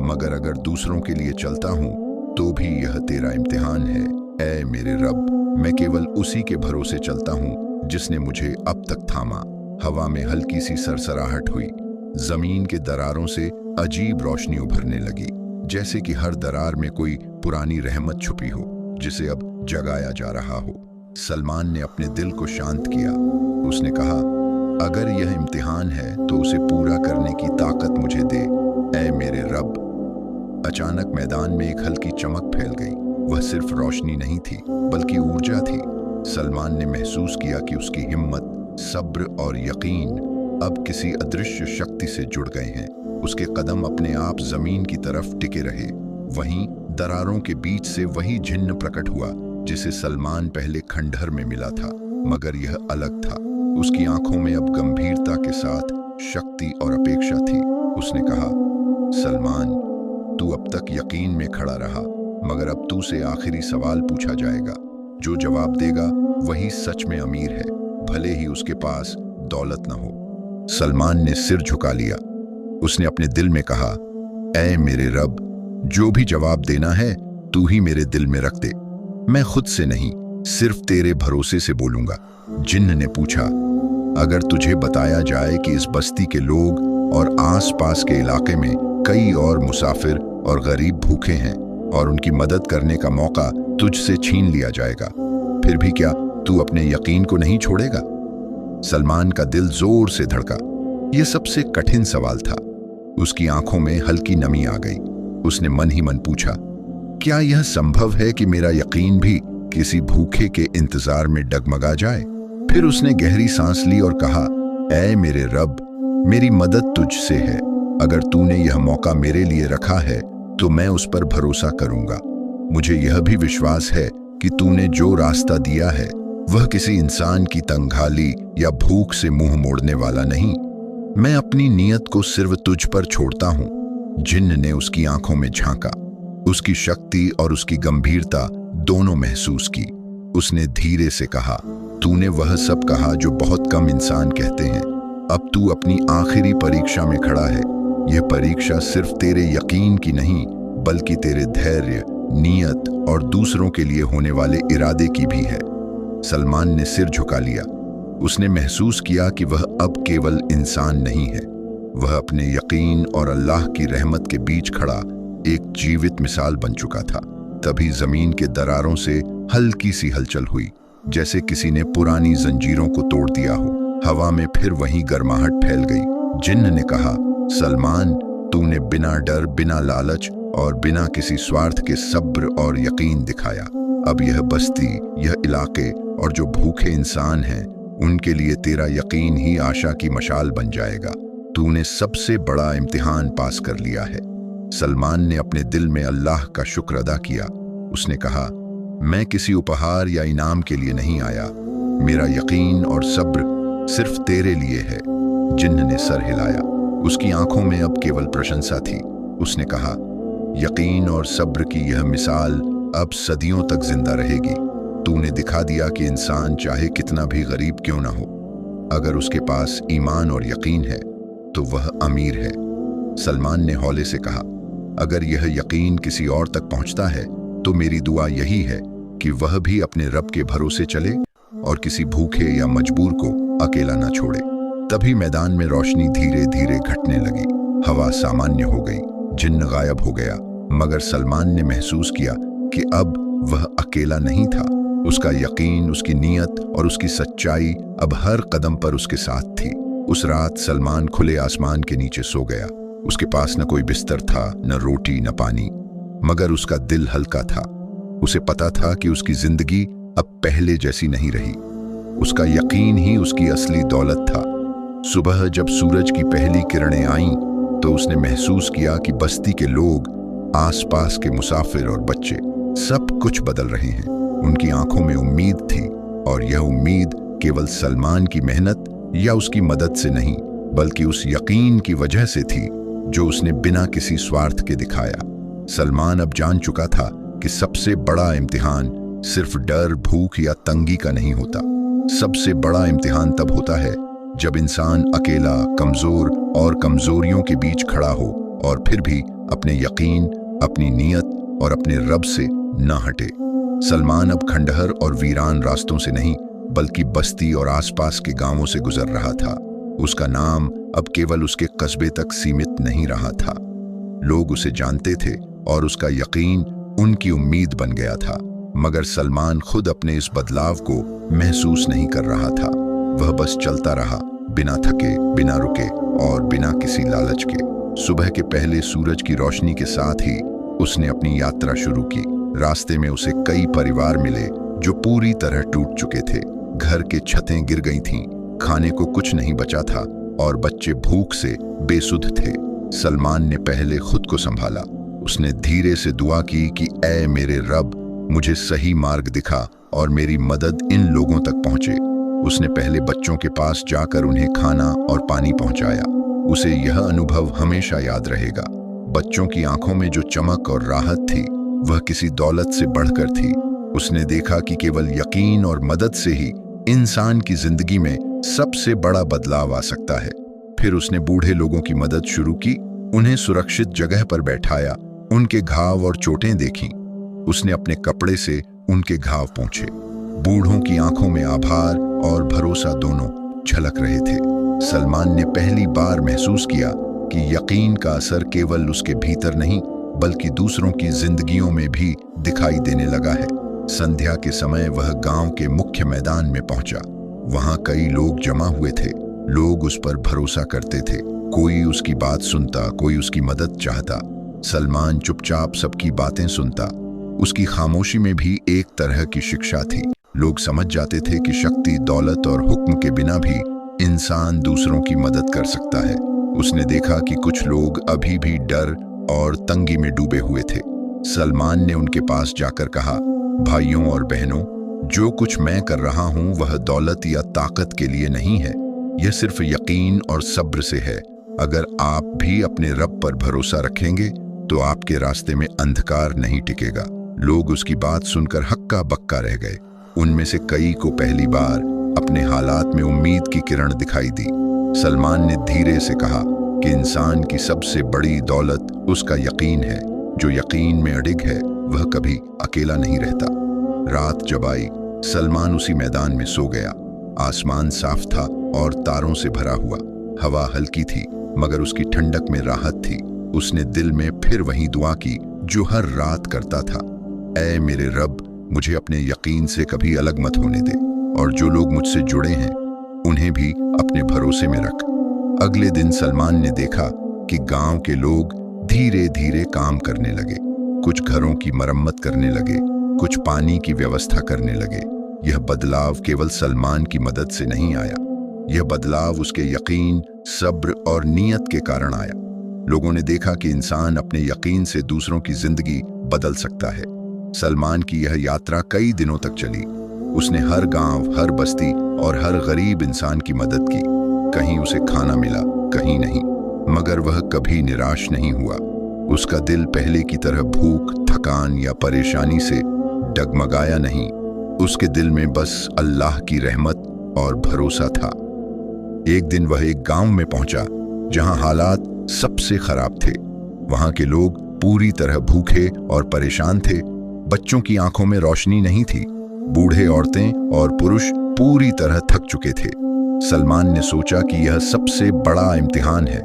मगर अगर दूसरों के लिए चलता हूं तो भी यह तेरा इम्तिहान है। ऐ मेरे रब, मैं केवल उसी के भरोसे चलता हूँ जिसने मुझे अब तक थामा। हवा में हल्की सी सरसराहट हुई। जमीन के दरारों से अजीब रोशनी उभरने लगी, जैसे कि हर दरार में कोई पुरानी रहमत छुपी हो जिसे अब जगाया जा रहा हो। सलमान ने अपने दिल को शांत किया। उसने कहा, अगर यह इम्तिहान है तो उसे पूरा करने की ताकत मुझे दे, ऐ मेरे रब। अचानक मैदान में एक हल्की चमक फैल गई। वह सिर्फ रोशनी नहीं थी बल्कि ऊर्जा थी। सलमान ने महसूस किया कि उसकी हिम्मत, सब्र और यकीन अब किसी अदृश्य शक्ति से जुड़ गए हैं। उसके कदम अपने आप जमीन की तरफ टिके रहे। वहीं दरारों के बीच से वही जिन्न प्रकट हुआ जिसे सलमान पहले खंडहर में मिला था, मगर यह अलग था। उसकी आंखों में अब गंभीरता के साथ शक्ति और अपेक्षा थी। उसने कहा, सलमान, तू अब तक यकीन में खड़ा रहा, मगर अब तू से आखिरी सवाल पूछा जाएगा। जो जवाब देगा वही सच में अमीर है, भले ही उसके पास दौलत न हो। सलमान ने सिर झुका लिया। उसने अपने दिल में कहा, ऐ मेरे रब, जो भी जवाब देना है तू ही मेरे दिल में रख दे। मैं खुद से नहीं, सिर्फ तेरे भरोसे से बोलूंगा। जिन्न ने पूछा, अगर तुझे बताया जाए कि इस बस्ती के लोग और आसपास के इलाके में कई और मुसाफिर और गरीब भूखे हैं और उनकी मदद करने का मौका तुझसे छीन लिया जाएगा, फिर भी क्या तू अपने यकीन को नहीं छोड़ेगा? सलमान का दिल जोर से धड़का। यह सबसे कठिन सवाल था। उसकी आंखों में हल्की नमी आ गई। उसने मन ही मन पूछा, क्या यह संभव है कि मेरा यकीन भी किसी भूखे के इंतजार में डगमगा जाए? फिर उसने गहरी सांस ली और कहा, ऐ मेरे रब, मेरी मदद तुझसे है। अगर तूने यह मौका मेरे लिए रखा है तो मैं उस पर भरोसा करूंगा। मुझे यह भी विश्वास है कि तूने जो रास्ता दिया है वह किसी इंसान की तंगहाली या भूख से मुंह मोड़ने वाला नहीं। मैं अपनी नीयत को सिर्फ तुझ पर छोड़ता हूं। जिन्न ने उसकी आंखों में झांका। उसकी शक्ति और उसकी गंभीरता दोनों महसूस की। उसने धीरे से कहा, तूने वह सब कहा जो बहुत कम इंसान कहते हैं। अब तू अपनी आखिरी परीक्षा में खड़ा है। यह परीक्षा सिर्फ तेरे यकीन की नहीं, बल्कि तेरे धैर्य, नीयत और दूसरों के लिए होने वाले इरादे की भी है। सलमान ने सिर झुका लिया। उसने महसूस किया कि वह अब केवल इंसान नहीं है, वह अपने यकीन और अल्लाह की रहमत के बीच खड़ा एक जीवित मिसाल बन चुका था। तभी जमीन के दरारों से हल्की सी हलचल हुई, जैसे किसी ने पुरानी जंजीरों को तोड़ दिया हो। हवा में फिर वही गर्माहट फैल गई। जिन्न ने कहा, सलमान, तूने बिना डर, बिना लालच और बिना किसी स्वार्थ के सब्र और यकीन दिखाया। अब यह बस्ती, यह इलाके और जो भूखे इंसान हैं उनके लिए तेरा यकीन ही आशा की मशाल बन जाएगा। तूने सबसे बड़ा इम्तिहान पास कर लिया है। सलमान ने अपने दिल में अल्लाह का शुक्र अदा किया। उसने कहा, मैं किसी उपहार या इनाम के लिए नहीं आया। मेरा यकीन और सब्र सिर्फ तेरे लिए है। जिन्न ने सर हिलाया। उसकी आंखों में अब केवल प्रशंसा थी। उसने कहा, यकीन और सब्र की यह मिसाल अब सदियों तक जिंदा रहेगी। तूने दिखा दिया कि इंसान चाहे कितना भी गरीब क्यों ना हो, अगर उसके पास ईमान और यकीन है तो वह अमीर है। सलमान ने हौले से कहा, अगर यह यकीन किसी और तक पहुंचता है तो मेरी दुआ यही है कि वह भी अपने रब के भरोसे चले और किसी भूखे या मजबूर को अकेला ना छोड़े। तभी मैदान में रोशनी धीरे धीरे घटने लगी। हवा सामान्य हो गई। जिन्न गायब हो गया, मगर सलमान ने महसूस किया कि अब वह अकेला नहीं था। उसका यकीन, उसकी नीयत और उसकी सच्चाई अब हर कदम पर उसके साथ थी। उस रात सलमान खुले आसमान के नीचे सो गया। उसके पास न कोई बिस्तर था, न रोटी, न पानी, मगर उसका दिल हल्का था। उसे पता था कि उसकी जिंदगी अब पहले जैसी नहीं रही। उसका यकीन ही उसकी असली दौलत था। सुबह जब सूरज की पहली किरणें आईं तो उसने महसूस किया कि बस्ती के लोग, आसपास के मुसाफिर और बच्चे सब कुछ बदल रहे हैं। उनकी आंखों में उम्मीद थी, और यह उम्मीद केवल सलमान की मेहनत या उसकी मदद से नहीं, बल्कि उस यकीन की वजह से थी जो उसने बिना किसी स्वार्थ के दिखाया। सलमान अब जान चुका था कि सबसे बड़ा इम्तिहान सिर्फ डर, भूख या तंगी का नहीं होता। सबसे बड़ा इम्तिहान तब होता है जब इंसान अकेला, कमजोर और कमजोरियों के बीच खड़ा हो और फिर भी अपने यकीन, अपनी नीयत और अपने रब से न हटे। सलमान अब खंडहर और वीरान रास्तों से नहीं बल्कि बस्ती और आसपास के गांवों से गुजर रहा था। उसका नाम अब केवल उसके कस्बे तक सीमित नहीं रहा था। लोग उसे जानते थे और उसका यकीन उनकी उम्मीद बन गया था। मगर सलमान खुद अपने इस बदलाव को महसूस नहीं कर रहा था। वह बस चलता रहा, बिना थके, बिना रुके और बिना किसी लालच के। सुबह के पहले सूरज की रोशनी के साथ ही उसने अपनी यात्रा शुरू की। रास्ते में उसे कई परिवार मिले जो पूरी तरह टूट चुके थे। घर के छतें गिर गई थीं, खाने को कुछ नहीं बचा था और बच्चे भूख से बेसुध थे। सलमान ने पहले खुद को संभाला। उसने धीरे से दुआ की कि ऐ मेरे रब, मुझे सही मार्ग दिखा और मेरी मदद इन लोगों तक पहुंचे। उसने पहले बच्चों के पास जाकर उन्हें खाना और पानी पहुंचाया। उसे यह अनुभव हमेशा याद रहेगा। बच्चों की आंखों में जो चमक और राहत थी वह किसी दौलत से बढ़कर थी। उसने देखा कि केवल यकीन और मदद से ही इंसान की जिंदगी में सबसे बड़ा बदलाव आ सकता है। फिर उसने बूढ़े लोगों की मदद शुरू की, उन्हें सुरक्षित जगह पर बैठाया, उनके घाव और चोटें देखीं। उसने अपने कपड़े से उनके घाव पोंछे। बूढ़ों की आंखों में आभार और भरोसा दोनों झलक रहे थे। सलमान ने पहली बार महसूस किया कि यकीन का असर केवल उसके भीतर नहीं बल्कि दूसरों की जिंदगियों में भी दिखाई देने लगा है। संध्या के समय वह गांव के मुख्य मैदान में पहुंचा। वहां कई लोग जमा हुए थे। लोग उस पर भरोसा करते थे। कोई उसकी बात सुनता, कोई उसकी मदद चाहता। सलमान चुपचाप सबकी बातें सुनता। उसकी खामोशी में भी एक तरह की शिक्षा थी। लोग समझ जाते थे कि शक्ति, दौलत और हुक्म के बिना भी इंसान दूसरों की मदद कर सकता है। उसने देखा कि कुछ लोग अभी भी डर और तंगी में डूबे हुए थे। सलमान ने उनके पास जाकर कहा, भाइयों और बहनों, जो कुछ मैं कर रहा हूं वह दौलत या ताकत के लिए नहीं है। यह सिर्फ यकीन और सब्र से है। अगर आप भी अपने रब पर भरोसा रखेंगे तो आपके रास्ते में अंधकार नहीं टिकेगा। लोग उसकी बात सुनकर हक्का बक्का रह गए। उनमें से कई को पहली बार अपने हालात में उम्मीद की किरण दिखाई दी। सलमान ने धीरे से कहा कि इंसान की सबसे बड़ी दौलत उसका यकीन है। जो यकीन में अडिग है वह कभी अकेला नहीं रहता। रात जब आई, सलमान उसी मैदान में सो गया। आसमान साफ था और तारों से भरा हुआ। हवा हल्की थी मगर उसकी ठंडक में राहत थी। उसने दिल में फिर वही दुआ की जो हर रात करता था, ऐ मेरे रब, मुझे अपने यकीन से कभी अलग मत होने दे और जो लोग मुझसे जुड़े हैं उन्हें भी अपने भरोसे में रख। अगले दिन सलमान ने देखा कि गांव के लोग धीरे धीरे काम करने लगे। कुछ घरों की मरम्मत करने लगे, कुछ पानी की व्यवस्था करने लगे। यह बदलाव केवल सलमान की मदद से नहीं आया। यह बदलाव उसके यकीन, सब्र और नीयत के कारण आया। लोगों ने देखा कि इंसान अपने यकीन से दूसरों की जिंदगी बदल सकता है। सलमान की यह यात्रा कई दिनों तक चली। उसने हर गांव, हर बस्ती और हर गरीब इंसान की मदद की। कहीं उसे खाना मिला, कहीं नहीं, मगर वह कभी निराश नहीं हुआ। उसका दिल पहले की तरह भूख, थकान या परेशानी से डगमगाया नहीं। उसके दिल में बस अल्लाह की रहमत और भरोसा था। एक दिन वह एक गांव में पहुंचा जहां हालात सबसे खराब थे। वहां के लोग पूरी तरह भूखे और परेशान थे। बच्चों की आंखों में रोशनी नहीं थी। बूढ़े, औरतें और पुरुष पूरी तरह थक चुके थे। सलमान ने सोचा कि यह सबसे बड़ा इम्तिहान है।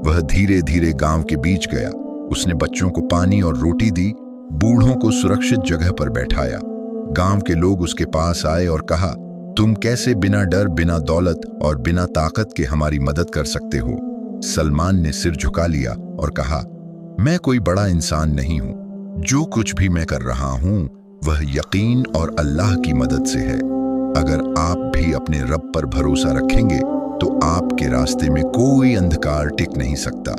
वह धीरे धीरे गांव के बीच गया। उसने बच्चों को पानी और रोटी दी, बूढ़ों को सुरक्षित जगह पर बैठाया। गांव के लोग उसके पास आए और कहा, तुम कैसे बिना डर, बिना दौलत और बिना ताकत के हमारी मदद कर सकते हो? सलमान ने सिर झुका लिया और कहा, मैं कोई बड़ा इंसान नहीं हूं। जो कुछ भी मैं कर रहा हूं वह यकीन और अल्लाह की मदद से है। अगर आप भी अपने रब पर भरोसा रखेंगे तो आपके रास्ते में कोई अंधकार टिक नहीं सकता।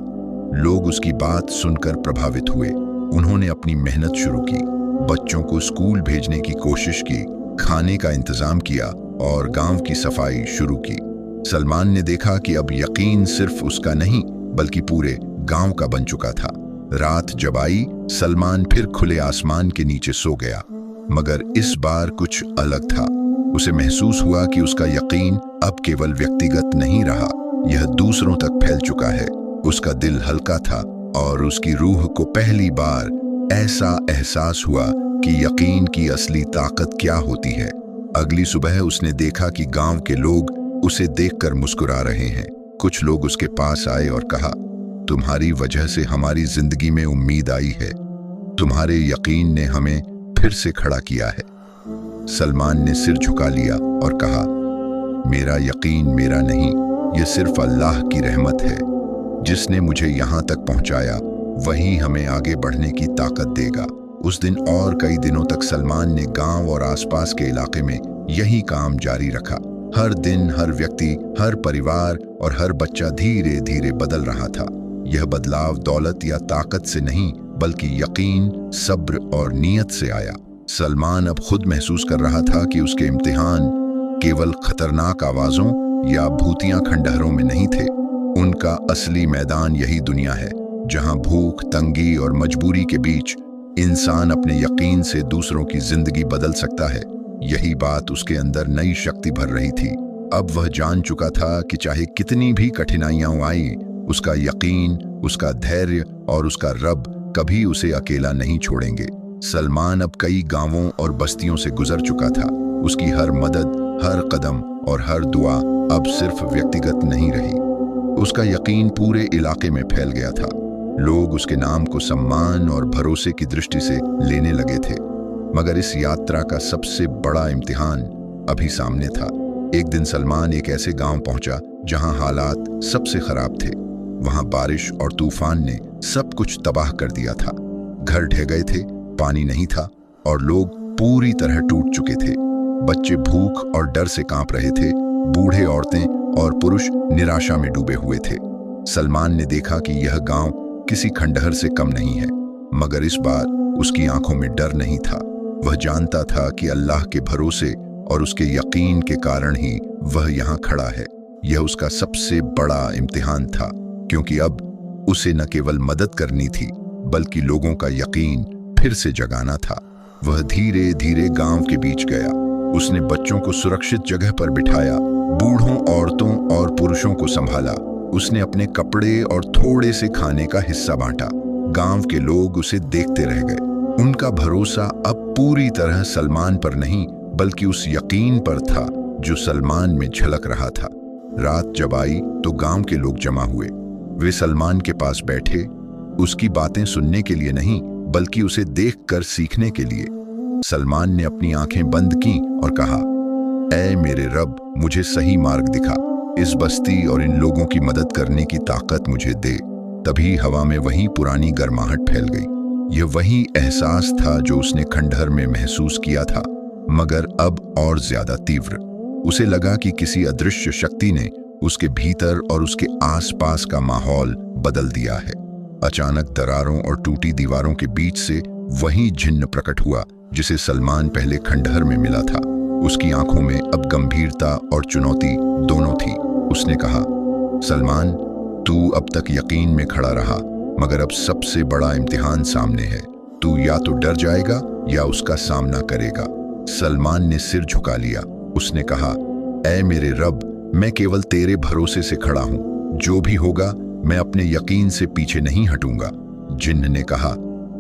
लोग उसकी बात सुनकर प्रभावित हुए। उन्होंने अपनी मेहनत शुरू की, बच्चों को स्कूल भेजने की कोशिश की, खाने का इंतजाम किया और गांव की सफाई शुरू की। सलमान ने देखा कि अब यकीन सिर्फ उसका नहीं बल्कि पूरे गांव का बन चुका था। रात जब आई, सलमान फिर खुले आसमान के नीचे सो गया, मगर इस बार कुछ अलग था। उसे महसूस हुआ कि उसका यकीन अब केवल व्यक्तिगत नहीं रहा, यह दूसरों तक फैल चुका है। उसका दिल हल्का था और उसकी रूह को पहली बार ऐसा एहसास हुआ कि यकीन की असली ताकत क्या होती है। अगली सुबह उसने देखा कि गांव के लोग उसे देखकर मुस्कुरा रहे हैं। कुछ लोग उसके पास आए और कहा, तुम्हारी वजह से हमारी जिंदगी में उम्मीद आई है। तुम्हारे यकीन ने हमें फिर से खड़ा किया है। सलमान ने सिर झुका लिया और कहा, मेरा यकीन मेरा नहीं, ये सिर्फ अल्लाह की रहमत है। जिसने मुझे यहाँ तक पहुँचाया वही हमें आगे बढ़ने की ताकत देगा। उस दिन और कई दिनों तक सलमान ने गांव और आसपास के इलाके में यही काम जारी रखा। हर दिन हर व्यक्ति, हर परिवार और हर बच्चा धीरे धीरे बदल रहा था। यह बदलाव दौलत या ताकत से नहीं बल्कि यकीन, सब्र और नीयत से आया। सलमान अब खुद महसूस कर रहा था कि उसके इम्तिहान केवल खतरनाक आवाजों या भूतिया खंडहरों में नहीं थे। उनका असली मैदान यही दुनिया है, जहां भूख, तंगी और मजबूरी के बीच इंसान अपने यकीन से दूसरों की जिंदगी बदल सकता है। यही बात उसके अंदर नई शक्ति भर रही थी। अब वह जान चुका था कि चाहे कितनी भी कठिनाइयां आईं, उसका यकीन, उसका धैर्य और उसका रब कभी उसे अकेला नहीं छोड़ेंगे। सलमान अब कई गांवों और बस्तियों से गुजर चुका था। उसकी हर मदद, हर कदम और हर दुआ अब सिर्फ व्यक्तिगत नहीं रही। उसका यकीन पूरे इलाके में फैल गया था। लोग उसके नाम को सम्मान और भरोसे की दृष्टि से लेने लगे थे। मगर इस यात्रा का सबसे बड़ा इम्तिहान अभी सामने था। एक दिन सलमान एक ऐसे गांव पहुंचा जहां हालात सबसे खराब थे। वहां बारिश और तूफान ने सब कुछ तबाह कर दिया था। घर ढह गए थे, पानी नहीं था और लोग पूरी तरह टूट चुके थे। बच्चे भूख और डर से कांप रहे थे। बूढ़े, औरतें और पुरुष निराशा में डूबे हुए थे। सलमान ने देखा कि यह गांव किसी खंडहर से कम नहीं है, मगर इस बार उसकी आंखों में डर नहीं था। वह जानता था कि अल्लाह के भरोसे और उसके यकीन के कारण ही वह यहाँ खड़ा है। यह उसका सबसे बड़ा इम्तिहान था, क्योंकि अब उसे न केवल मदद करनी थी बल्कि लोगों का यकीन फिर से जगाना था। वह धीरे धीरे गांव के बीच गया। उसने बच्चों को सुरक्षित जगह पर बिठाया, बूढ़ों, औरतों और पुरुषों को संभाला। उसने अपने कपड़े और थोड़े से खाने का हिस्सा बांटा। गांव के लोग उसे देखते रह गए। उनका भरोसा अब पूरी तरह सलमान पर नहीं बल्कि उस यकीन पर था जो सलमान में झलक रहा था। रात जब आई तो गांव के लोग जमा हुए। वे सलमान के पास बैठे, उसकी बातें सुनने के लिए नहीं बल्कि उसे देखकर सीखने के लिए। सलमान ने अपनी आंखें बंद की और कहा, ऐ मेरे रब, मुझे सही मार्ग दिखा। इस बस्ती और इन लोगों की मदद करने की ताकत मुझे दे। तभी हवा में वही पुरानी गर्माहट फैल गई। यह वही एहसास था जो उसने खंडहर में महसूस किया था, मगर अब और ज्यादा तीव्र। उसे लगा कि किसी अदृश्य शक्ति ने उसके भीतर और उसके आसपास का माहौल बदल दिया है। अचानक दरारों और टूटी दीवारों के बीच से वही जिन्न प्रकट हुआ जिसे सलमान पहले खंडहर में मिला था। उसकी आंखों में अब गंभीरता और चुनौती दोनों थी। उसने कहा, सलमान, तू अब तक यकीन में खड़ा रहा, मगर अब सबसे बड़ा इम्तिहान सामने है। तू या तो डर जाएगा या उसका सामना करेगा। सलमान ने सिर झुका लिया। उसने कहा, ऐ मेरे रब, मैं केवल तेरे भरोसे से खड़ा हूं। जो भी होगा मैं अपने यकीन से पीछे नहीं हटूंगा। जिन्न ने कहा,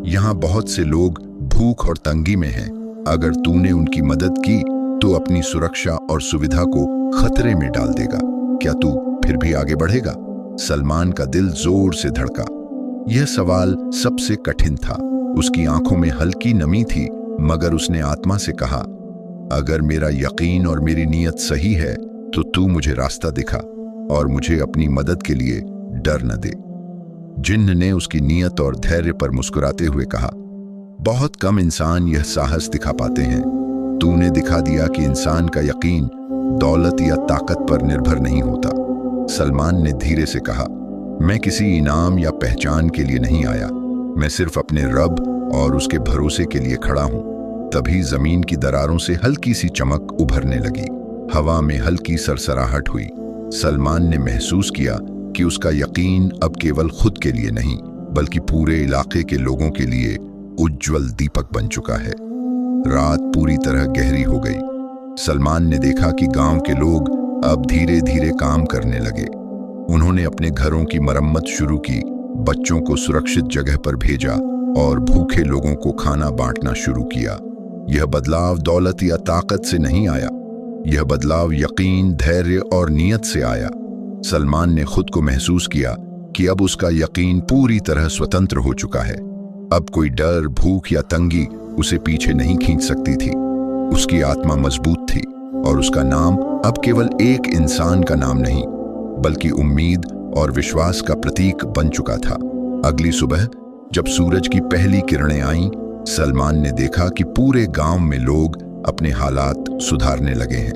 यहाँ बहुत से लोग भूख और तंगी में हैं। अगर तूने उनकी मदद की तो अपनी सुरक्षा और सुविधा को खतरे में डाल देगा। क्या तू फिर भी आगे बढ़ेगा? सलमान का दिल जोर से धड़का। यह सवाल सबसे कठिन था। उसकी आंखों में हल्की नमी थी, मगर उसने आत्मा से कहा, अगर मेरा यकीन और मेरी नीयत सही है तो तू मुझे रास्ता दिखा और मुझे अपनी मदद के लिए डर न दे। जिन्न ने उसकी नीयत और धैर्य पर मुस्कुराते हुए कहा, बहुत कम इंसान यह साहस दिखा पाते हैं। तूने दिखा दिया कि इंसान का यकीन दौलत या ताकत पर निर्भर नहीं होता। सलमान ने धीरे से कहा, मैं किसी इनाम या पहचान के लिए नहीं आया। मैं सिर्फ अपने रब और उसके भरोसे के लिए खड़ा हूं। तभी जमीन की दरारों से हल्की सी चमक उभरने लगी। हवा में हल्की सरसराहट हुई। सलमान ने महसूस किया कि उसका यकीन अब केवल खुद के लिए नहीं बल्कि पूरे इलाके के लोगों के लिए उज्जवल दीपक बन चुका है। रात पूरी तरह गहरी हो गई। सलमान ने देखा कि गांव के लोग अब धीरे धीरे काम करने लगे। उन्होंने अपने घरों की मरम्मत शुरू की, बच्चों को सुरक्षित जगह पर भेजा और भूखे लोगों को खाना बांटना शुरू किया। यह बदलाव दौलत या ताकत से नहीं आया, यह बदलाव यकीन, धैर्य और नीयत से आया। सलमान ने खुद को महसूस किया कि अब उसका यकीन पूरी तरह स्वतंत्र हो चुका है। अब कोई डर, भूख या तंगी उसे पीछे नहीं खींच सकती थी। उसकी आत्मा मजबूत थी और उसका नाम अब केवल एक इंसान का नाम नहीं, बल्कि उम्मीद और विश्वास का प्रतीक बन चुका था। अगली सुबह जब सूरज की पहली किरणें आईं, सलमान ने देखा कि पूरे गांव में लोग अपने हालात सुधारने लगे हैं।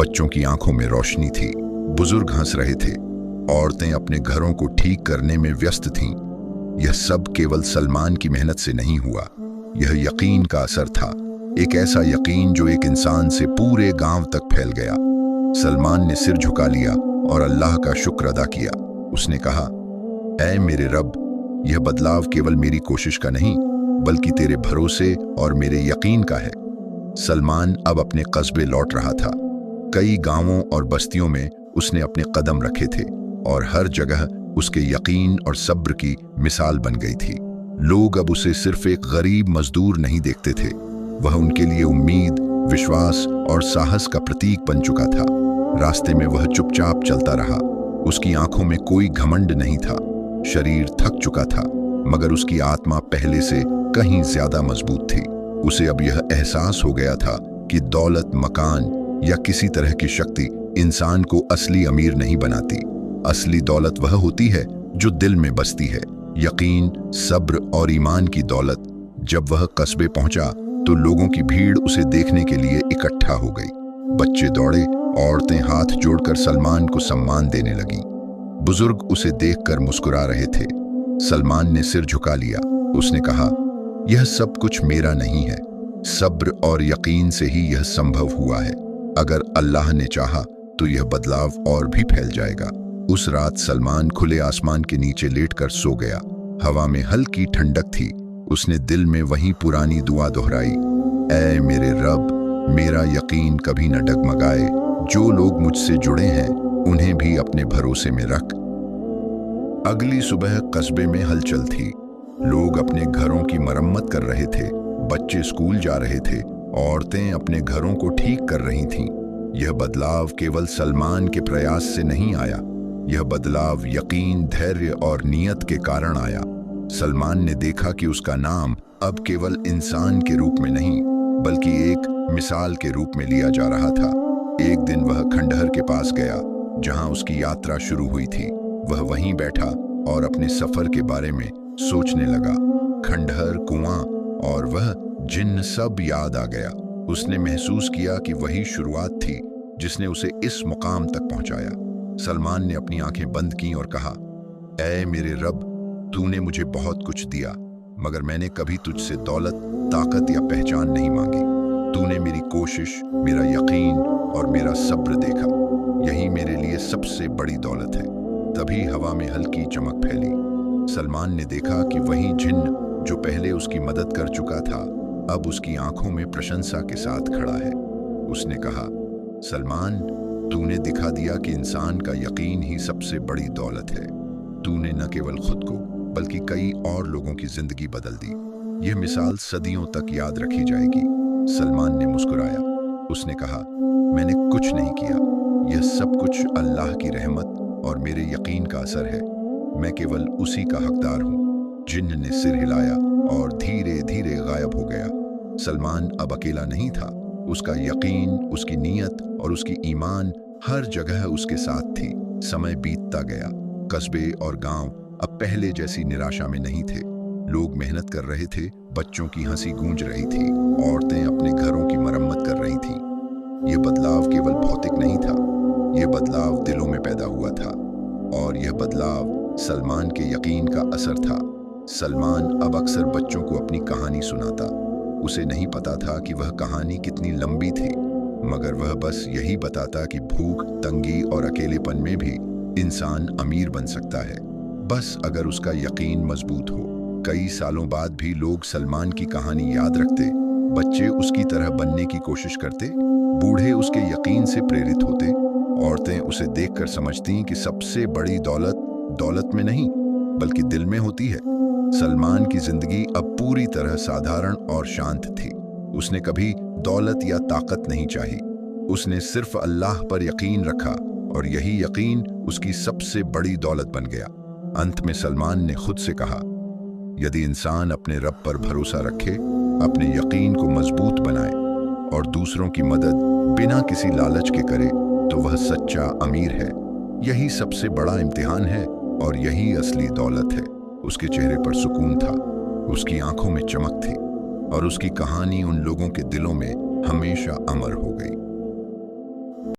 बच्चों की आंखों में रोशनी थी, बुजुर्ग हंस रहे थे, औरतें अपने घरों को ठीक करने में व्यस्त थीं। यह सब केवल सलमान की मेहनत से नहीं हुआ, यह यकीन का असर था, एक ऐसा यकीन जो एक इंसान से पूरे गांव तक फैल गया। सलमान ने सिर झुका लिया और अल्लाह का शुक्र अदा किया। उसने कहा, ऐ मेरे रब, यह बदलाव केवल मेरी कोशिश का नहीं, बल्कि तेरे भरोसे और मेरे यकीन का है। सलमान अब अपने कस्बे लौट रहा था। कई गांवों और बस्तियों में उसने अपने कदम रखे थे और हर जगह उसके यकीन और सब्र की मिसाल बन गई थी। लोग अब उसे सिर्फ एक गरीब मजदूर नहीं देखते थे, वह उनके लिए उम्मीद, विश्वास और साहस का प्रतीक बन चुका था। रास्ते में वह चुपचाप चलता रहा, उसकी आंखों में कोई घमंड नहीं था। शरीर थक चुका था, मगर उसकी आत्मा पहले से कहीं ज्यादा मजबूत थी। उसे अब यह एहसास हो गया था कि दौलत, मकान या किसी तरह की शक्ति इंसान को असली अमीर नहीं बनाती। असली दौलत वह होती है जो दिल में बसती है, यकीन, सब्र और ईमान की दौलत। जब वह कस्बे पहुंचा तो लोगों की भीड़ उसे देखने के लिए इकट्ठा हो गई। बच्चे दौड़े, औरतें हाथ जोड़कर सलमान को सम्मान देने लगीं। बुजुर्ग उसे देखकर मुस्कुरा रहे थे। सलमान ने सिर झुका लिया। उसने कहा, यह सब कुछ मेरा नहीं है, सब्र और यकीन से ही यह संभव हुआ है। अगर अल्लाह ने चाहा तो यह बदलाव और भी फैल जाएगा। उस रात सलमान खुले आसमान के नीचे लेटकर सो गया। हवा में हल्की ठंडक थी। उसने दिल में वही पुरानी दुआ दोहराई, ऐ मेरे रब, मेरा यकीन कभी न डगमगाए। जो लोग मुझसे जुड़े हैं उन्हें भी अपने भरोसे में रख। अगली सुबह कस्बे में हलचल थी। लोग अपने घरों की मरम्मत कर रहे थे, बच्चे स्कूल जा रहे थे, औरतें अपने घरों को ठीक कर रही थीं। यह बदलाव केवल सलमान के प्रयास से नहीं आया, यह बदलाव यकीन, धैर्य और नीयत के कारण आया। सलमान ने देखा कि उसका नाम अब केवल इंसान के रूप में नहीं, बल्कि एक मिसाल के रूप में लिया जा रहा था। एक दिन वह खंडहर के पास गया जहां उसकी यात्रा शुरू हुई थी। वह वहीं बैठा और अपने सफर के बारे में सोचने लगा। खंडहर, कुआं और वह जिन्न सब याद आ गया। उसने महसूस किया कि वही शुरुआत थी जिसने उसे इस मुकाम तक पहुंचाया। सलमान ने अपनी आंखें बंद की और कहा, ऐ मेरे रब, तूने मुझे बहुत कुछ दिया, मगर मैंने कभी तुझसे दौलत, ताकत या पहचान नहीं मांगी। तूने मेरी कोशिश, मेरा यकीन और मेरा सब्र देखा। यही मेरे लिए सबसे बड़ी दौलत है। तभी हवा में हल्की चमक फैली। सलमान ने देखा कि वही जिन्न जो पहले उसकी मदद कर चुका था, अब उसकी आंखों में प्रशंसा के साथ खड़ा है। उसने कहा, सलमान, तूने दिखा दिया कि इंसान का यकीन ही सबसे बड़ी दौलत है। तूने न केवल खुद को बल्कि कई और लोगों की जिंदगी बदल दी। यह मिसाल सदियों तक याद रखी जाएगी। सलमान ने मुस्कुराया। उसने कहा, मैंने कुछ नहीं किया, यह सब कुछ अल्लाह की रहमत और मेरे यकीन का असर है। मैं केवल उसी का हकदार हूँ। जिन्न ने सिर हिलाया और धीरे धीरे गायब हो गया। सलमान अब अकेला नहीं था। उसका यकीन, उसकी नीयत और उसकी ईमान हर जगह उसके साथ थी। समय बीतता गया। कस्बे और गांव अब पहले जैसी निराशा में नहीं थे। लोग मेहनत कर रहे थे, बच्चों की हंसी गूंज रही थी, औरतें अपने घरों की मरम्मत कर रही थीं। यह बदलाव केवल भौतिक नहीं था, यह बदलाव दिलों में पैदा हुआ था, और यह बदलाव सलमान के यकीन का असर था। सलमान अब अक्सर बच्चों को अपनी कहानी सुनाता। उसे नहीं पता था कि वह कहानी कितनी लंबी थी, मगर वह बस यही बताता कि भूख, तंगी और अकेलेपन में भी इंसान अमीर बन सकता है, बस अगर उसका यकीन मजबूत हो। कई सालों बाद भी लोग सलमान की कहानी याद रखते, बच्चे उसकी तरह बनने की कोशिश करते, बूढ़े उसके यकीन से प्रेरित होते, औरतें उसे देखकर समझती कि सबसे बड़ी दौलत दौलत में नहीं बल्कि दिल में होती है। सलमान की जिंदगी अब पूरी तरह साधारण और शांत थी। उसने कभी दौलत या ताकत नहीं चाही। उसने सिर्फ अल्लाह पर यकीन रखा और यही यकीन उसकी सबसे बड़ी दौलत बन गया। अंत में सलमान ने खुद से कहा, यदि इंसान अपने रब पर भरोसा रखे, अपने यकीन को मजबूत बनाए और दूसरों की मदद बिना किसी लालच के करे, तो वह सच्चा अमीर है। यही सबसे बड़ा इम्तिहान है और यही असली दौलत है। उसके चेहरे पर सुकून था, उसकी आंखों में चमक थी और उसकी कहानी उन लोगों के दिलों में हमेशा अमर हो गई।